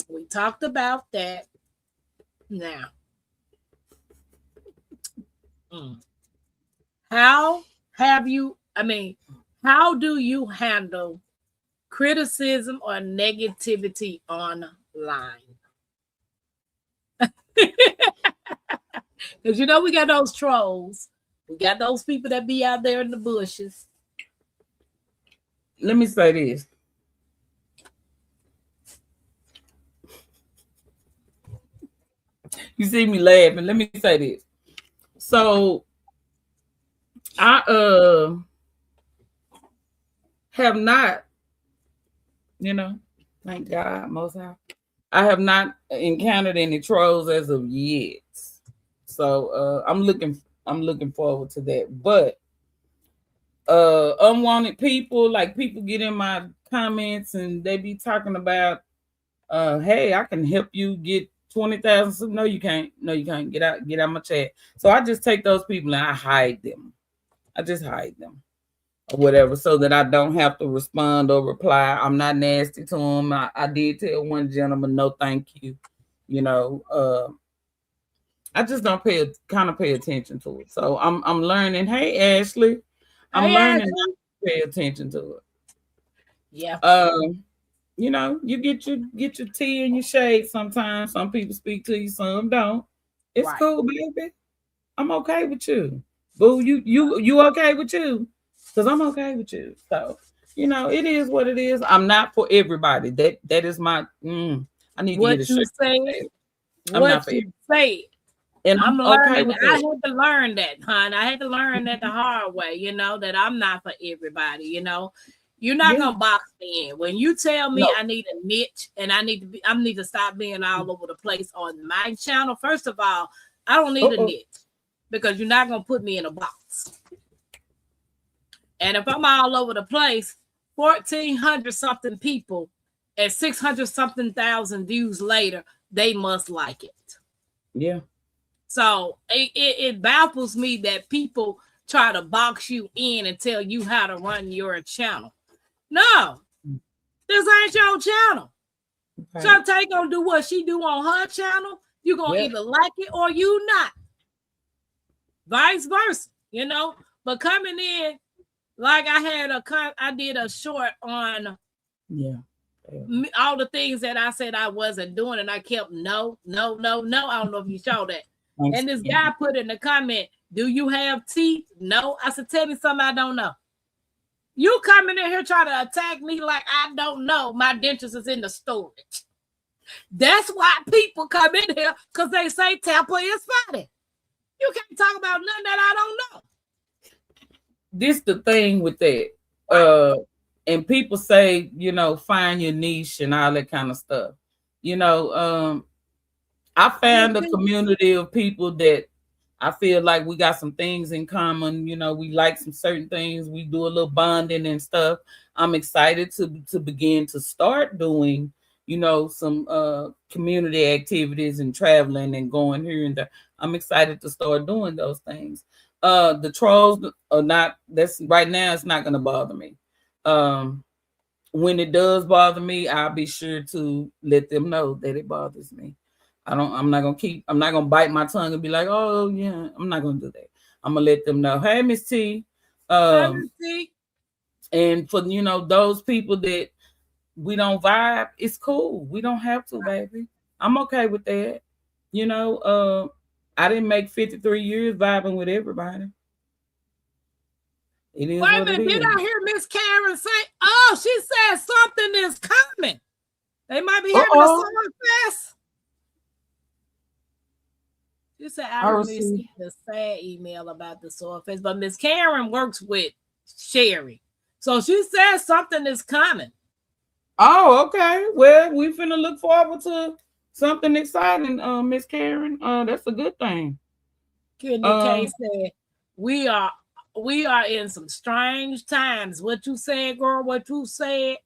we talked about that. Now, how do you handle criticism or negativity online? Because we got those trolls. We got those people that be out there in the bushes. Let me say this. You see me laughing. Let me say this. So I have not, thank God, most high, I have not encountered any trolls as of yet. So I'm looking forward to that. But unwanted people, like people get in my comments and they be talking about, hey, I can help you get 20,000. No, you can't. No, you can't. Get out my chat. So I just take those people and I hide them. Or whatever, so that I don't have to respond or reply. I'm not nasty to them. I did tell one gentleman, no, thank you. I just don't pay attention to it. So I'm learning. Hey Ashley, I'm Hey, learning Ashley. not to pay attention to it. Yeah. You know, you get your tea and your shade sometimes. Some people speak to you, some don't. It's Right. cool, baby. I'm okay with you. Boo, you okay with you? Because I'm okay with you. So, you know, it is what it is. I'm not for everybody. That is my I need to get a What you shirt. said, I'm not what for you everybody. said. And I'm I'm okay learning. with I that. had to learn that, hon. I had to learn that the hard way, you know, that I'm not for everybody, you know. You're not Yeah. gonna box me in. When you tell me No. I need a niche and I need to stop being all over the place on my channel. First of all, I don't need a Uh-oh. niche because you're not gonna put me in a box. And if I'm all over the place, 1,400 something people and 600 something thousand views later, they must like it. Yeah. So it baffles me that people try to box you in and tell you how to run your channel. No, this ain't your channel. Okay. Shantae gonna do what she do on her channel. You gonna Yep. either like it or you not. Vice versa, you know. But coming in, like I did a short on Yeah. all the things that I said I wasn't doing, and I kept no. I don't know if you saw that. And this guy put in the comment, "Do you have teeth?" No. I said, "Tell me something I don't know." You coming in here trying to attack me like I don't know. My dentures is in the storage. That's why people come in here because they say Tampa is funny. You can't talk about nothing that I don't know. This the thing with that. And people say, you know, find your niche and all that kind of stuff. You know, I found a community of people that I feel like we got some things in common. You know, we like some certain things. We do a little bonding and stuff. I'm excited to begin to start doing, you know, some community activities and traveling and going here and there. I'm excited to start doing those things. The trolls are not. That's right now. It's not going to bother me. When it does bother me, I'll be sure to let them know that it bothers me. I'm not gonna bite my tongue and be like, oh yeah, I'm not gonna do that. I'm gonna let them know, hey, Miss T. And for, you know, those people that we don't vibe, it's cool. We don't have to, baby. I'm okay with that. You know, I didn't make 53 years vibing with everybody. It is Wait a what it minute, did is. I hear Miss Karen say, oh, she said something is coming? They might be having a summer fest. She said, I received a sad email about the summer fest, but Miss Karen works with Sherry. So she said something is coming. Oh, okay. Well, we finna look forward to something exciting, Miss Karen. That's a good thing. Kidney K said, we are in some strange times. What you said, girl, what you said.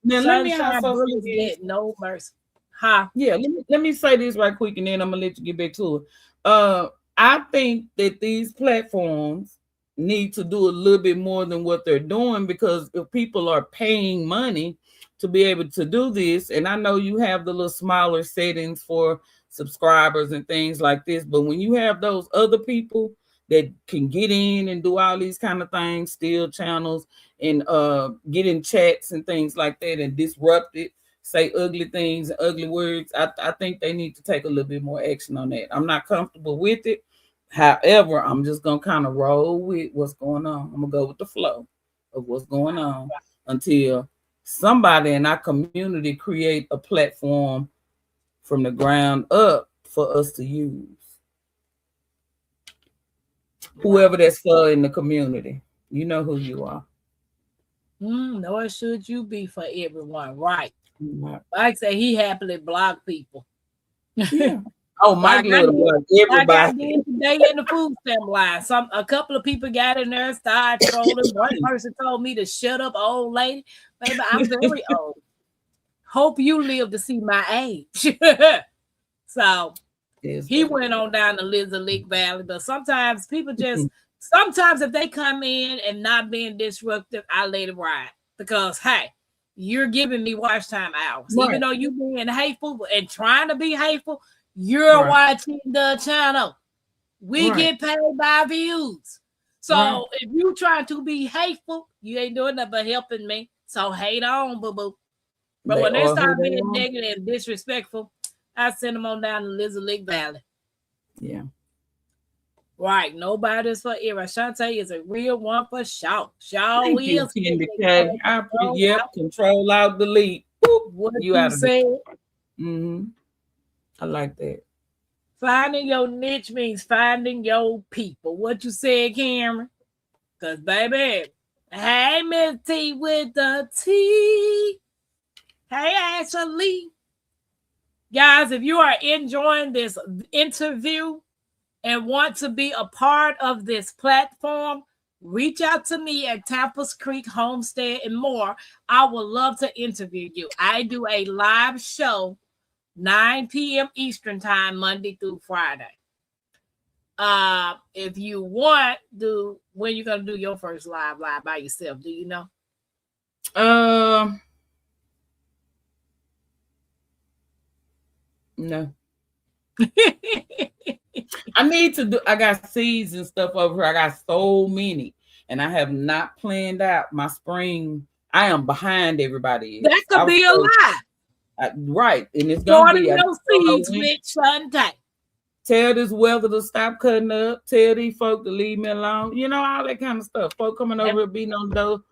Now let me Sunshine Bullets get no mercy. Huh? Yeah, let me say this right quick and then I'm gonna let you get back to it. I think that these platforms need to do a little bit more than what they're doing, because if people are paying money to be able to do this, and I know you have the little smaller settings for subscribers and things like this, but when you have those other people that can get in and do all these kind of things, steal channels and get in chats and things like that and disrupt it, say ugly things and ugly words, I think they need to take a little bit more action on that. I'm not comfortable with it. However, I'm just going to kind of roll with what's going on. I'm going to go with the flow of what's going on until somebody in our community create a platform from the ground up for us to use. Whoever that's for in the community, you know who you are. Nor should you be for everyone, right? Mike said he happily blocked people. Yeah. Oh, Mike love to block everybody. I did today in the food stamp line. A couple of people got in there, started trolling. One person told me to shut up, old lady. Baby, I'm very old. Hope you live to see my age. So he went on down the Lizard Lake Valley. But sometimes people just, sometimes if they come in and not being disruptive, I let it ride. Because, hey, you're giving me watch time hours. Right. Even though you being hateful and trying to be hateful, You're Right. watching the channel. We Right. get paid by views. So Right. if you trying to be hateful, you ain't doing nothing but helping me. So hate on, boo-boo. But They when they are who start they being are. negative and disrespectful, I send them on down to Lizard Lake Valley. Yeah. Right. Nobody's for era. Shantae is a real one for sure. Sure Thank you, is. Candy K. Yep. Control out, delete. Boop. What You you out of said. Mm-hmm. I like that. Finding your niche means finding your people. What you said, Cameron? Because, baby, hey, Miss T with the T. Hey, Ashley. Guys, if you are enjoying this interview and want to be a part of this platform, reach out to me at Tampa's Creek Homestead and more. I would love to interview you. I do a live show 9 p.m. Eastern time, Monday through Friday. If you want, when you're gonna do your first live by yourself, do you know? No. I need to do. I got seeds and stuff over here. I got so many, and I have not planned out my spring. I am behind everybody. That could be a lie. Right, and it's gonna be. No seeds with Sunday. Tell this weather to stop cutting up. Tell these folk to leave me alone. You know, all that kind of stuff. Folk coming over here beating on the door.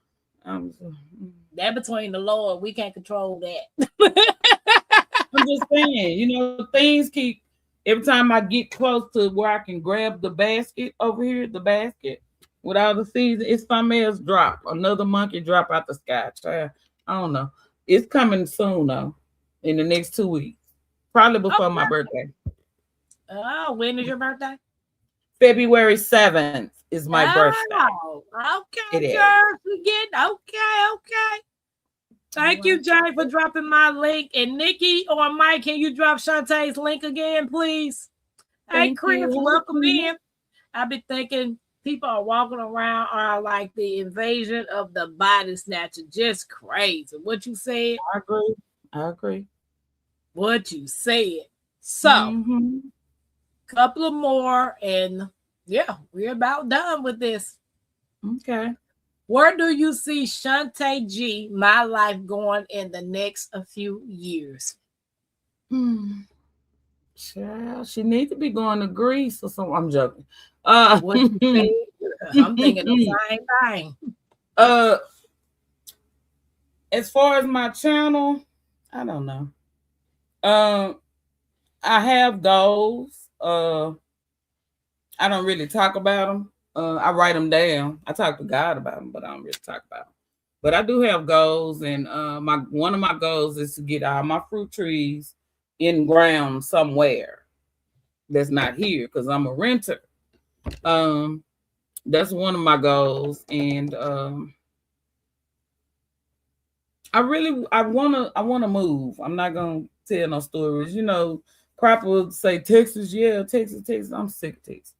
That between the Lord, we can't control that. I'm just saying, you know, things keep. Every time I get close to where I can grab the basket over here, the basket with all the seeds, it's something else drop. Another monkey drop out the sky. I don't know. It's coming soon though, in the next 2 weeks, probably before my birthday. Oh, when is your birthday? February 7th is my birthday. Okay, girl. Okay. Thank you, Jay, for dropping my link. And Nikki or Mike, can you drop Shantae's link again, please? Hey, Chris, welcome in. I've been thinking people are walking around are like the invasion of the body snatcher. Just crazy. What you said? I agree. What you said. So, couple of more, and yeah, we're about done with this. Okay. Where do you see Shantae G, my life, going in the next few years? Child, she needs to be going to Greece or something. I'm joking. What you say? I'm thinking the same thing. As far as my channel, I don't know. I have goals. I don't really talk about them. I write them down. I talk to God about them, but I don't really talk about them. But I do have goals, and one of my goals is to get all my fruit trees in ground somewhere that's not here because I'm a renter. That's one of my goals, and I wanna move. I'm not gonna tell no stories. You know, Crop will say Texas, yeah, Texas. I'm sick of Texas.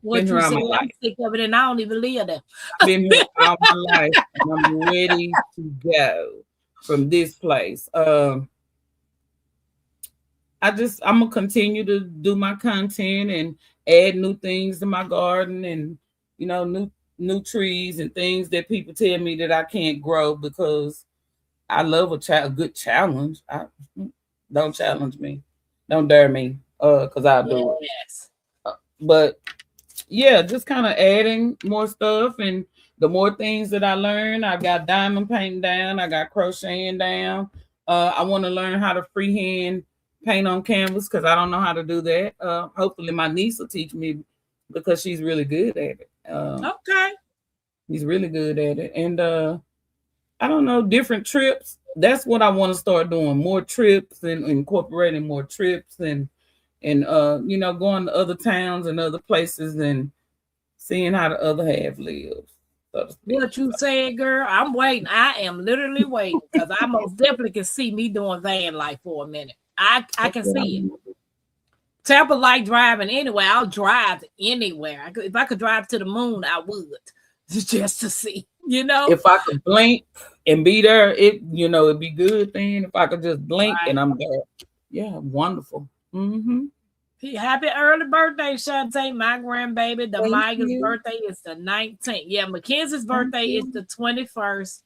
What you say? I'm sick of it, and I don't even live there. I've been here all my life, and I'm ready to go from this place. I'm gonna continue to do my content and add new things to my garden, and you know, new trees and things that people tell me that I can't grow because I love a good challenge. Don't challenge me, don't dare me, because I'll do it. But yeah, just kind of adding more stuff, and the more things that I learn, I got diamond painting down, I got crocheting down. I want to learn how to freehand paint on canvas because I don't know how to do that. Hopefully my niece will teach me because she's really good at it. Okay. He's really good at it. And I don't know, different trips. That's what I want to start doing. More trips and incorporating more trips and you know, going to other towns and other places and seeing how the other half lives. What you said, girl? I'm waiting. I am literally waiting because I most definitely can see me doing van life for a minute. I can see it. Tampa like driving anywhere. I'll drive anywhere. If I could drive to the moon, I would just to see. You know, if I could blink and be there, it'd be good. Then if I could just blink and I'm there, yeah, wonderful. Happy early birthday, Shantae. My grandbaby, the Thank Maya's you. birthday is the 19th. Yeah, Mackenzie's birthday is the 21st.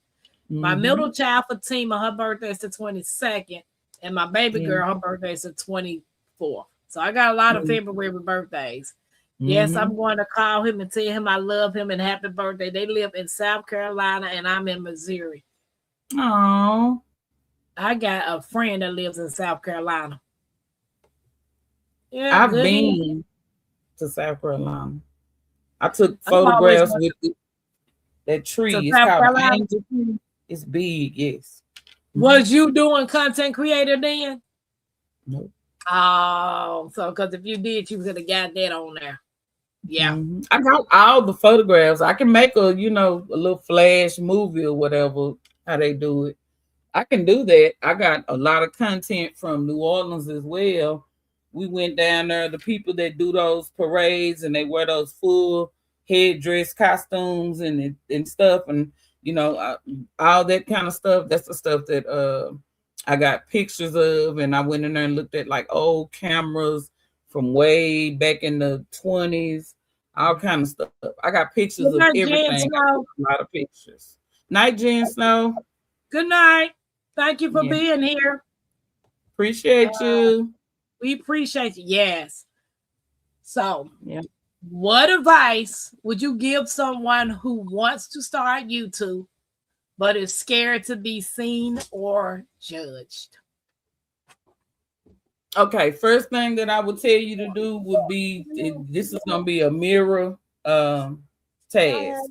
My Mhm. middle child, Fatima, her birthday is the 22nd. And my baby Yeah. girl, her birthday is the 24th. So I got a lot of Mhm. February birthdays. Yes, I'm going to call him and tell him I love him and happy birthday. They live in South Carolina and I'm in Missouri. Oh, I got a friend that lives in South Carolina. Yeah, I've good. been to South Carolina. I took I've always photographs wanted with that to tree. It's South called an Carolina. angel tree. It's big, yes. Was you doing content creator then? Nope. Oh, so because if you did, you could have got that on there. Yeah. I got all the photographs. I can make a little flash movie or whatever, how they do it. I can do that. I got a lot of content from New Orleans as well. We went down there, the people that do those parades and they wear those full headdress costumes and stuff, and all that kind of stuff. That's the stuff that I got pictures of, and I went in there and looked at like old cameras from way back in the 20s, all kind of stuff. I got pictures Good of night, Jen everything. I Snow. took a lot of pictures. Night, Jen Snow. Good night. Thank you for Yeah. being here. Appreciate you. We appreciate you. Yes. So, Yeah. what advice would you give someone who wants to start YouTube but is scared to be seen or judged? Okay, first thing that I would tell you to do would be, this is going to be a mirror task.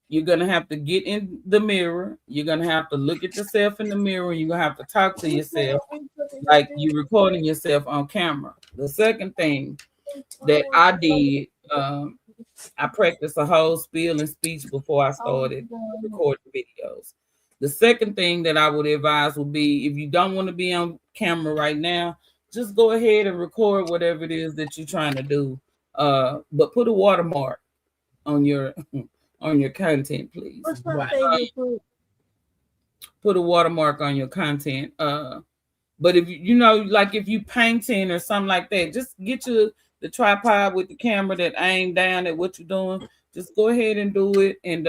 You're going to have to get in the mirror. You're going to have to look at yourself in the mirror. You're going to have to talk to yourself like you're recording yourself on camera. The second thing that I did, I practiced a whole spiel and speech before I started recording videos. The second thing that I would advise would be, if you don't want to be on camera right now, just go ahead and record whatever it is that you're trying to do. But put a watermark on your content, please. What's my favorite food? Put a watermark on your content. But if like if you painting or something like that, just get the tripod with the camera that aim down at what you're doing. Just go ahead and do it, and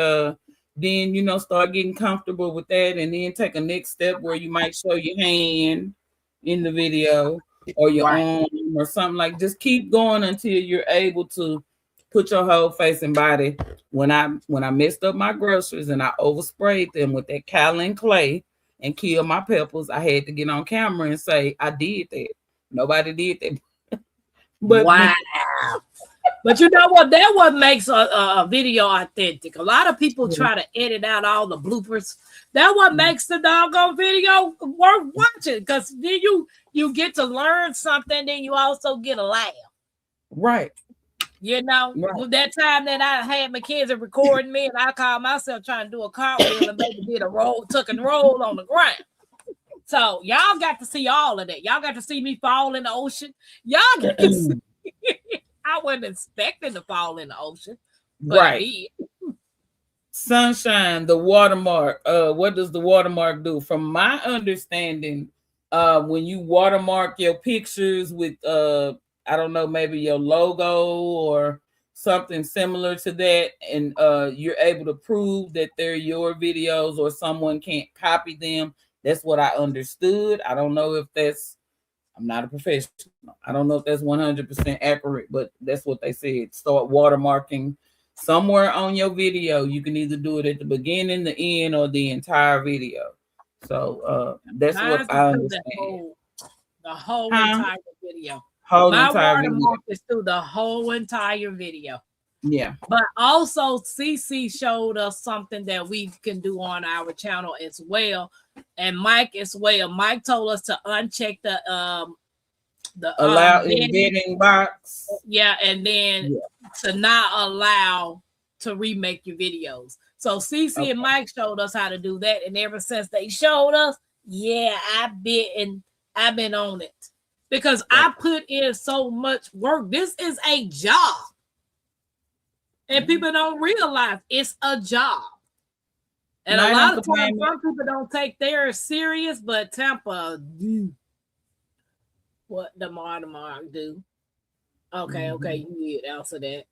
then start getting comfortable with that, and then take a next step where you might show your hand in the video or your arm or something. Like, just keep going until you're able to put your whole face and body. When I messed up my groceries and I oversprayed them with that Callan clay and killed my peppers, I had to get on camera and say I did that. Nobody did that. But wow. But you know what? That what makes a video authentic. A lot of people try to edit out all the bloopers. That what makes the doggone video worth watching, because then you get to learn something, then you also get a laugh. Right. That time that I had Mackenzie recording me and I called myself trying to do a cartwheel and maybe did a roll, tuck and roll on the ground. So y'all got to see all of that. Y'all got to see me fall in the ocean. Y'all got to see. I wasn't expecting to fall in the ocean, but I did. Sunshine, the watermark. What does the watermark do? From my understanding, when you watermark your pictures with I don't know, maybe your logo or something similar to that, and you're able to prove that they're your videos or someone can't copy them. That's what I understood. I don't know if I'm not a professional. I don't know if that's 100% accurate, but that's what they said. Start watermarking somewhere on your video. You can either do it at the beginning, the end, or the entire video. So that's what I understand. The whole entire video. My watermark is through the whole entire video. Yeah. But also CC showed us something that we can do on our channel as well. And Mike as well. Mike told us to uncheck the allow embedding box. Yeah, and then to not allow to remake your videos. So CC and Mike showed us how to do that. And ever since they showed us, I've been on it. Because I put in so much work. This is a job. And people don't realize it's a job. And a lot of times, some people don't take theirs serious, but Tampa do what the watermark do. Okay, okay, you did answer that.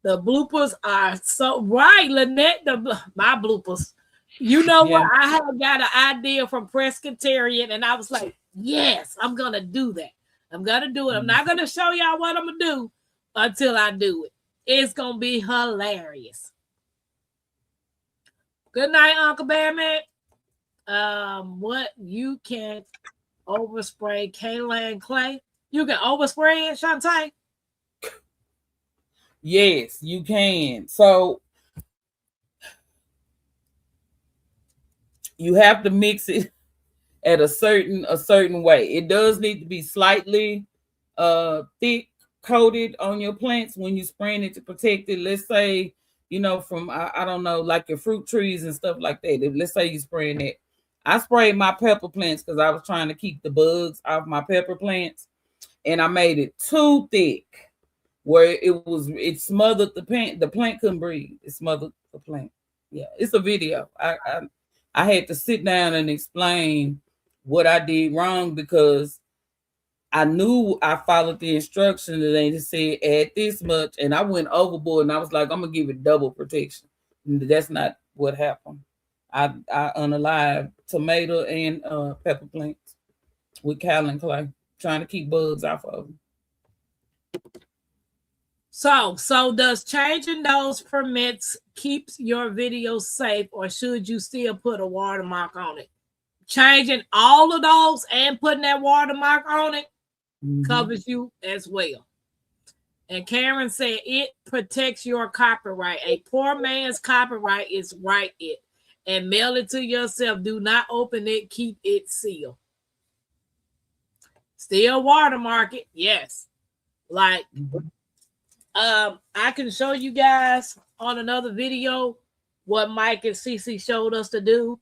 The bloopers are so right, Lynette. My bloopers. You know what? I had got an idea from Presbyterian, and I was like, yes, I'm gonna do that. I'm gonna do it. I'm not gonna show y'all what I'm gonna do until I do it. It's gonna be hilarious. Good night, Uncle Batman. What you can overspray Kaylin Clay? You can overspray it, Shantae? Yes, you can. So you have to mix it at a certain way. It does need to be slightly thick coated on your plants when you're spraying it to protect it. Let's say, from I don't know, like your fruit trees and stuff like that. Let's say you're spraying it. I sprayed my pepper plants because I was trying to keep the bugs off my pepper plants, and I made it too thick where it smothered the plant. The plant couldn't breathe. It smothered the plant. Yeah, it's a video. I had to sit down and explain what I did wrong because I knew I followed the instructions and they said add this much, and I went overboard and I was like, I'm gonna give it double protection. And that's not what happened. I unalived tomato and pepper plants with Callan clay, trying to keep bugs off of them. So does changing those permits keeps your video safe, or should you still put a watermark on it? Changing all of those and putting that watermark on it covers you as well. And Karen said it protects your copyright. A poor man's copyright is write it and mail it to yourself. Do not open it. Keep it sealed. Still watermark it. Yes. Like, I can show you guys on another video what Mike and Cece showed us to do.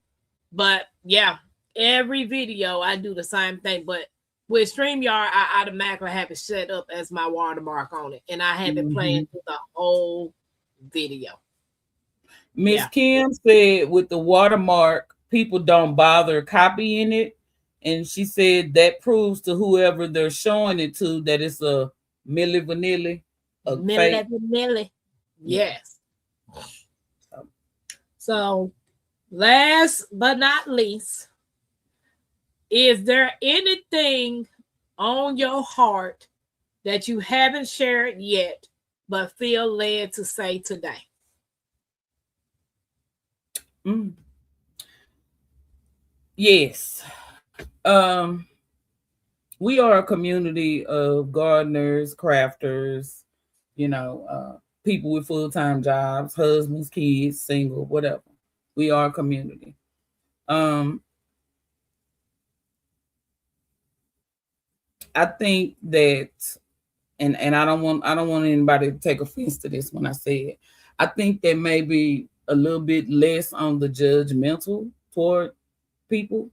But yeah, every video I do the same thing. But with StreamYard, I automatically have it set up as my watermark on it. And I have it playing through the whole video. Miss Kim said with the watermark, people don't bother copying it. And she said that proves to whoever they're showing it to that it's a Milli Vanilli. Milli. Yes. So, last but not least, is there anything on your heart that you haven't shared yet, but feel led to say today? Yes. We are a community of gardeners, crafters, people with full-time jobs, husbands, kids, single, whatever. We are a community. I think that, and I don't want anybody to take offense to this when I say it. I think that maybe a little bit less on the judgmental toward people.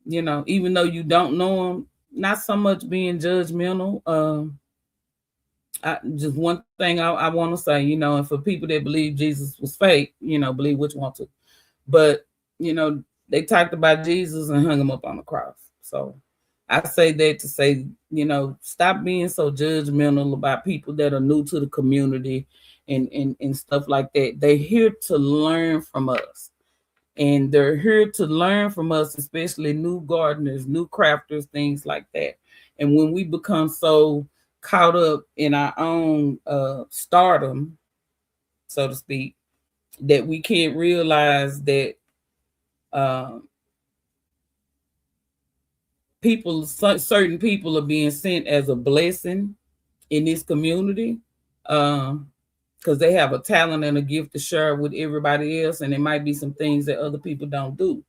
Even though you don't know them, not so much being judgmental. Just one thing I want to say, and for people that believe Jesus was fake, believe what you want to. But, they talked about Jesus and hung him up on the cross. So I say that to say, stop being so judgmental about people that are new to the community and stuff like that. They're here to learn from us. And they're here to learn from us, especially new gardeners, new crafters, things like that. And when we become so caught up in our own stardom, so to speak, that we can't realize that certain people are being sent as a blessing in this community because they have a talent and a gift to share with everybody else, and it might be some things that other people don't do.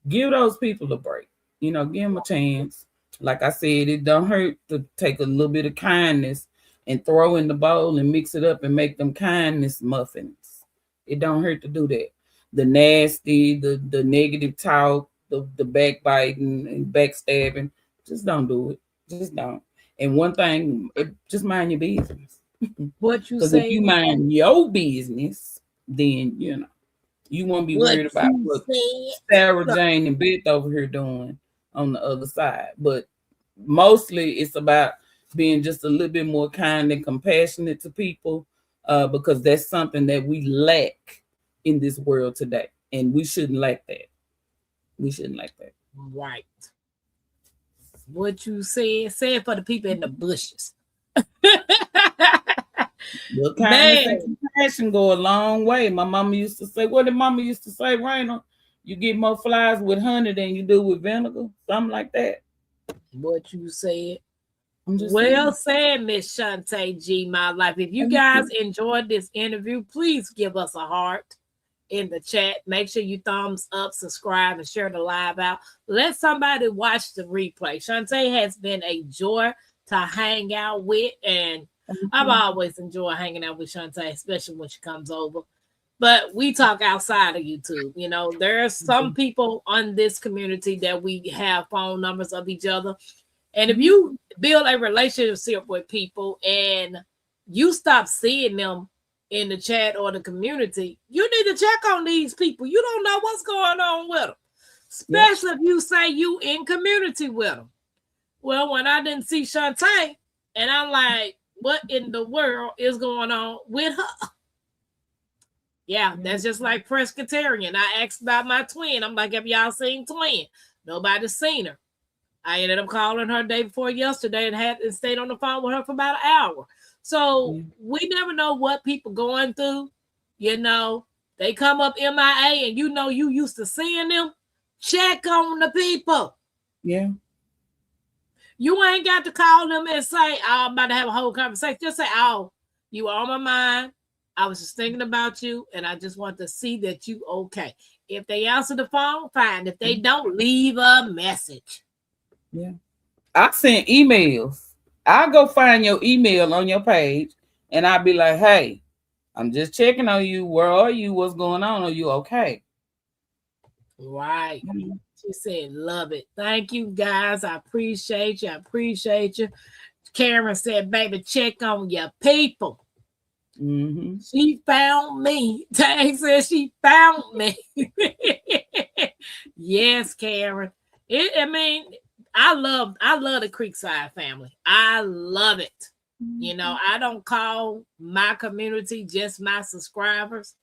Give those people a break. Give them a chance. Like I said, it don't hurt to take a little bit of kindness and throw in the bowl and mix it up and make them kindness muffins. It don't hurt to do that. The nasty, the negative talk, the backbiting and backstabbing, just don't do it. Just don't. And one thing, just mind your business. What you say? Because if you mind your business, then you won't be worried about what Sarah Jane and Beth over here doing on the other side. But mostly it's about being just a little bit more kind and compassionate to people, because that's something that we lack in this world today, and we shouldn't lack that. We shouldn't lack that. Right. What you said, say it for the people in the bushes. Well, kindness and compassion go a long way. My mama used to say, what did mama used to say, Raina? You get more flies with honey than you do with vinegar. Something like that. What you said. Well said, Miss Shantae G, my life. If you guys enjoyed this interview, please give us a heart in the chat. Make sure you thumbs up, subscribe, and share the live out. Let somebody watch the replay. Shantae has been a joy to hang out with, and I've always enjoyed hanging out with Shantae, especially when she comes over. But we talk outside of YouTube. You know, there are some people on this community that we have phone numbers of each other. And if you build a relationship with people and you stop seeing them in the chat or the community, you need to check on these people. You don't know what's going on with them, especially if you say you in community with them. Well, when I didn't see Shantae, and I'm like, what in the world is going on with her? Yeah, that's just like Presbyterian. I asked about my twin. I'm like, have y'all seen twin? Nobody's seen her. I ended up calling her day before yesterday and stayed on the phone with her for about an hour. So we never know what people going through. You know, they come up MIA and you know you used to seeing them. Check on the people. Yeah. You ain't got to call them and say, oh, I'm about to have a whole conversation. Just say, oh, you are on my mind. I was just thinking about you, and I just want to see that you okay. If they answer the phone, fine. If they don't, leave a message. Yeah. I send emails. I'll go find your email on your page, and I'll be like, hey, I'm just checking on you. Where are you? What's going on? Are you okay? Right. She said, love it. Thank you, guys. I appreciate you. I appreciate you. Karen said, baby, check on your people. Mm-hmm. She found me. Tang said she found me. Yes, Karen. I love the Creekside family. I love it. You know, I don't call my community just my subscribers,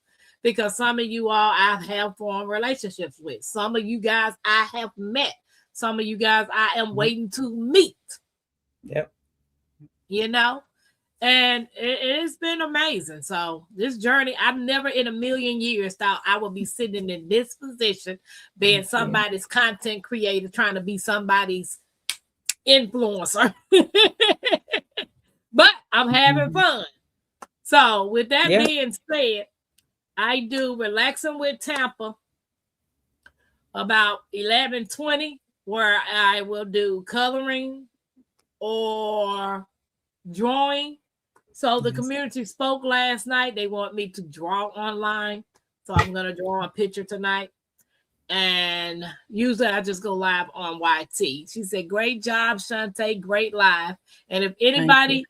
because some of you all I have formed relationships with. Some of you guys I have met. Some of you guys I am waiting to meet. Yep. You know, and it's been amazing. So this journey, I've never in a million years thought I would be sitting in this position, being somebody's content creator, trying to be somebody's influencer. But I'm having fun. So with that being said, I do Relaxing with Tampa about 11:20, where I will do coloring or drawing. So the community spoke last night. They want me to draw online. So I'm going to draw a picture tonight. And usually I just go live on YT. She said, great job, Shantae. Great live. And if anybody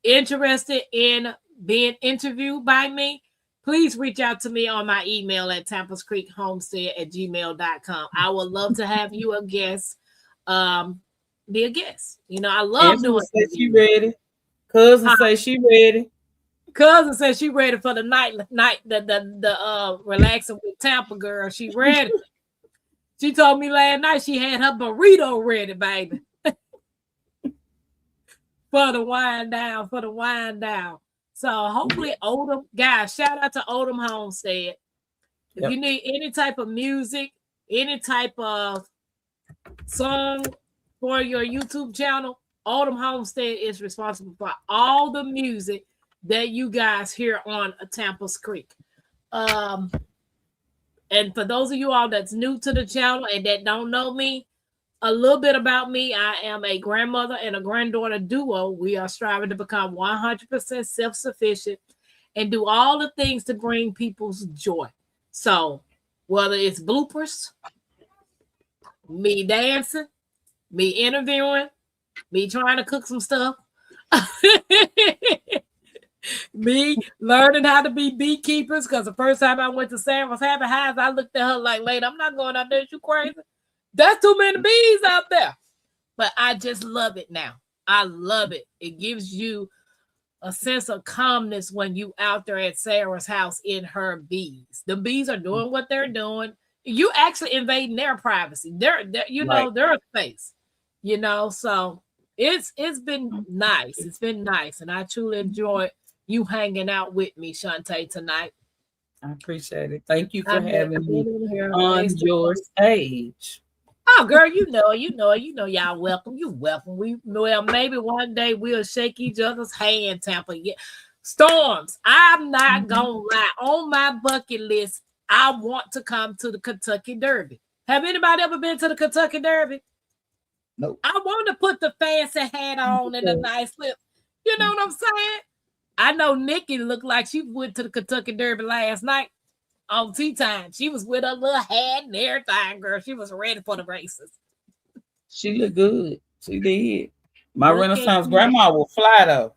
interested in being interviewed by me, please reach out to me on my email at tampascreekhomestead@gmail.com. I would love to have you a guest. Be a guest. You know, I love doing it. She ready. Cousin say she ready. Cousin said she ready for the night the Relaxing with Tampa girl. She ready. She told me last night she had her burrito ready, baby. for the wind down. So hopefully Odom, guys, shout out to Odom Homestead. If you need any type of music, any type of song for your YouTube channel, Odom Homestead is responsible for all the music that you guys hear on Tampa's Creek. And for those of you all that's new to the channel and that don't know me, a little bit about me. I am a grandmother and a granddaughter duo. We are striving to become 100% self-sufficient and do all the things to bring people's joy. So whether it's bloopers, me dancing, me interviewing, me trying to cook some stuff, me learning how to be beekeepers, because the first time I went to San was having hives, I looked at her like, lady, I'm not going out there. You crazy? That's too many bees out there. But I just love it now. I love it. It gives you a sense of calmness when you out there at Sarah's house in her bees. The bees are doing what they're doing. You actually invading their privacy. They're you know, Right. their space. You know, so it's been nice. It's been nice, and I truly enjoyed you hanging out with me, Shantae, tonight. I appreciate it. Thank you for I've been having me in here on face to your face. stage. Oh, girl, you know, y'all welcome. You welcome. Well, maybe one day we'll shake each other's hand, Tampa. Yeah. Storms. I'm not gonna lie. On my bucket list, I want to come to the Kentucky Derby. Have anybody ever been to the Kentucky Derby? Nope. I want to put the fancy hat on and a nice lip. You know what I'm saying? I know Nikki looked like she went to the Kentucky Derby last night on tea time. She was with her little hat and everything, girl. She was ready for the races. She looked good. She did. My Look at Renaissance you. grandma will fly though.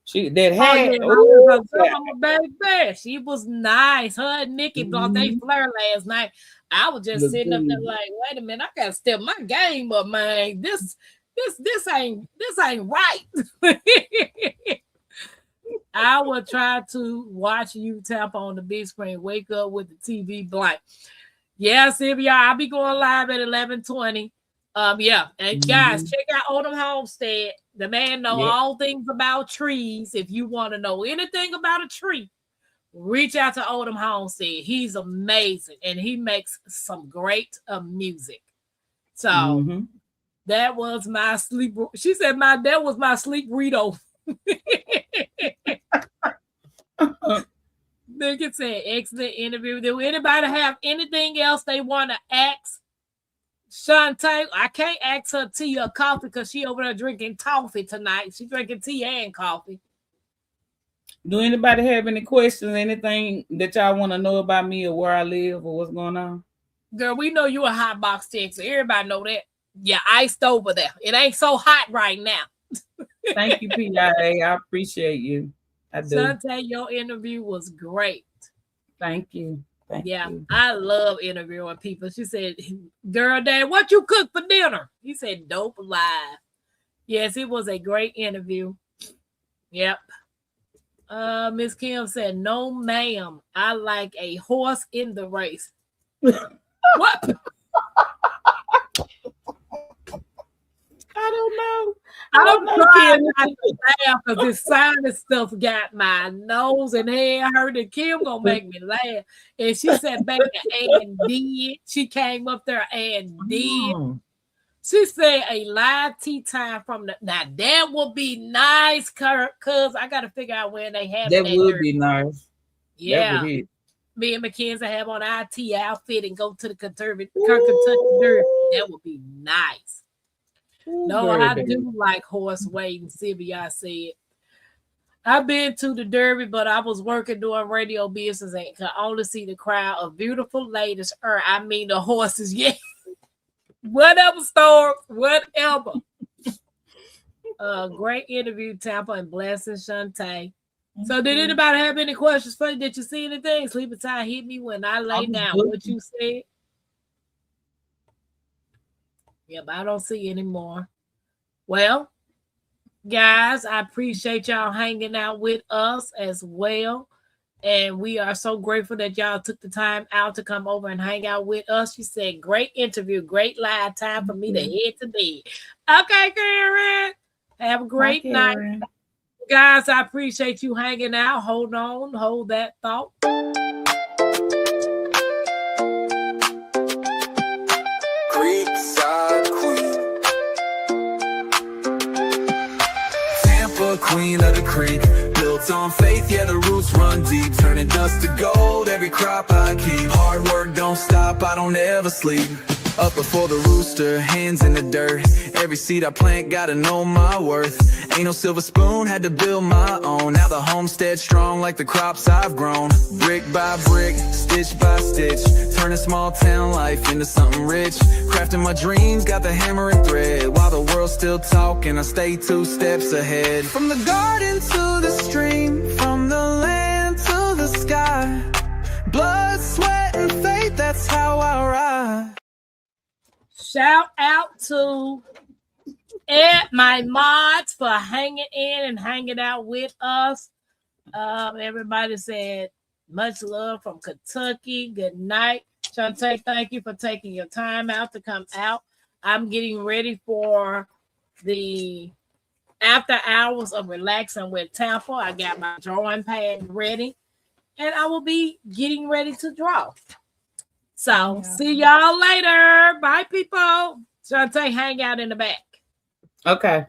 She that Oh, hat. yeah, Ooh, her yeah. grandma, baby. She was nice. Her and Nikki brought they flirt last night. I was just Look sitting up there good. like, wait a minute, I gotta step my game up, man. This ain't right. I will try to watch you tap on the big screen, wake up with the TV blank. Yeah, Sylvia, I'll be going live at 11:20. Yeah, and guys, check out Odom Homestead. The man know all things about trees. If you want to know anything about a tree, reach out to Odom Homestead. He's amazing, and he makes some great music. So that was my sleep. She said, that was my sleep burrito. Nigga said, excellent interview. Do anybody have anything else they want to ask Shantae? I can't ask her tea or coffee because she over there drinking coffee tonight. She drinking tea and coffee. Do anybody have any questions? Anything that y'all want to know about me or where I live or what's going on? Girl, we know you a hot box Texas. Everybody know that. Yeah, iced over there. It ain't so hot right now. Thank you, PIA. I appreciate you. I do. Shantae, your interview was great. Thank you. Thank you. I love interviewing people. She said, girl, Dad, what you cook for dinner? He said, dope live. Yes, it was a great interview. Yep. Miss Kim said, no, ma'am. I like a horse in the race. What? I don't know. I'm trying not to laugh because this sinus stuff got my nose and head hurt, and Kim gonna make me laugh. And she said, baby, and did. She came up there and did. She said a live tea time from the now that would be nice, cuz I gotta figure out where they have that would be nice. Yeah. Be me and Mackenzie have on our tea outfit and go to the Kentucky Derby. That would be nice. No, I do like horse wading, Sylvia said. I've been to the Derby, but I was working doing radio business and could only see the crowd of beautiful ladies. The horses, yeah. Whatever, Storm, whatever. Great interview, Tampa, and blessing, Shantae. So did anybody have any questions for you? Did you see anything? Sleeping time hit me when I lay down. What you said? Yep, I don't see any more. Well, guys, I appreciate y'all hanging out with us as well. And we are so grateful that y'all took the time out to come over and hang out with us. She said, great interview, great live time for me to head to bed. Okay, Karen. Have a great night. Guys, I appreciate you hanging out. Hold on. Hold that thought. Queen of the creek, built on faith, yeah, the roots run deep, turning dust to gold, every crop I keep. Hard work don't stop, I don't ever sleep. Up before the rooster, hands in the dirt. Every seed I plant, gotta know my worth. Ain't no silver spoon, had to build my own. Now the homestead strong like the crops I've grown. Brick by brick, stitch by stitch, turning small town life into something rich. Crafting my dreams, got the hammer and thread. While the world's still talking, I stay 2 steps ahead. From the garden to the stream, from the land to the sky. Blood, sweat, and faith, that's how I ride. Shout out to and my mods for hanging in and hanging out with us. Everybody said much love from Kentucky. Good night. Shantae, thank you for taking your time out to come out. I'm getting ready for the after hours of relaxing with Tampa. I got my drawing pad ready, and I will be getting ready to draw. So see y'all later. Bye, people. Shantae, hang out in the back. Okay.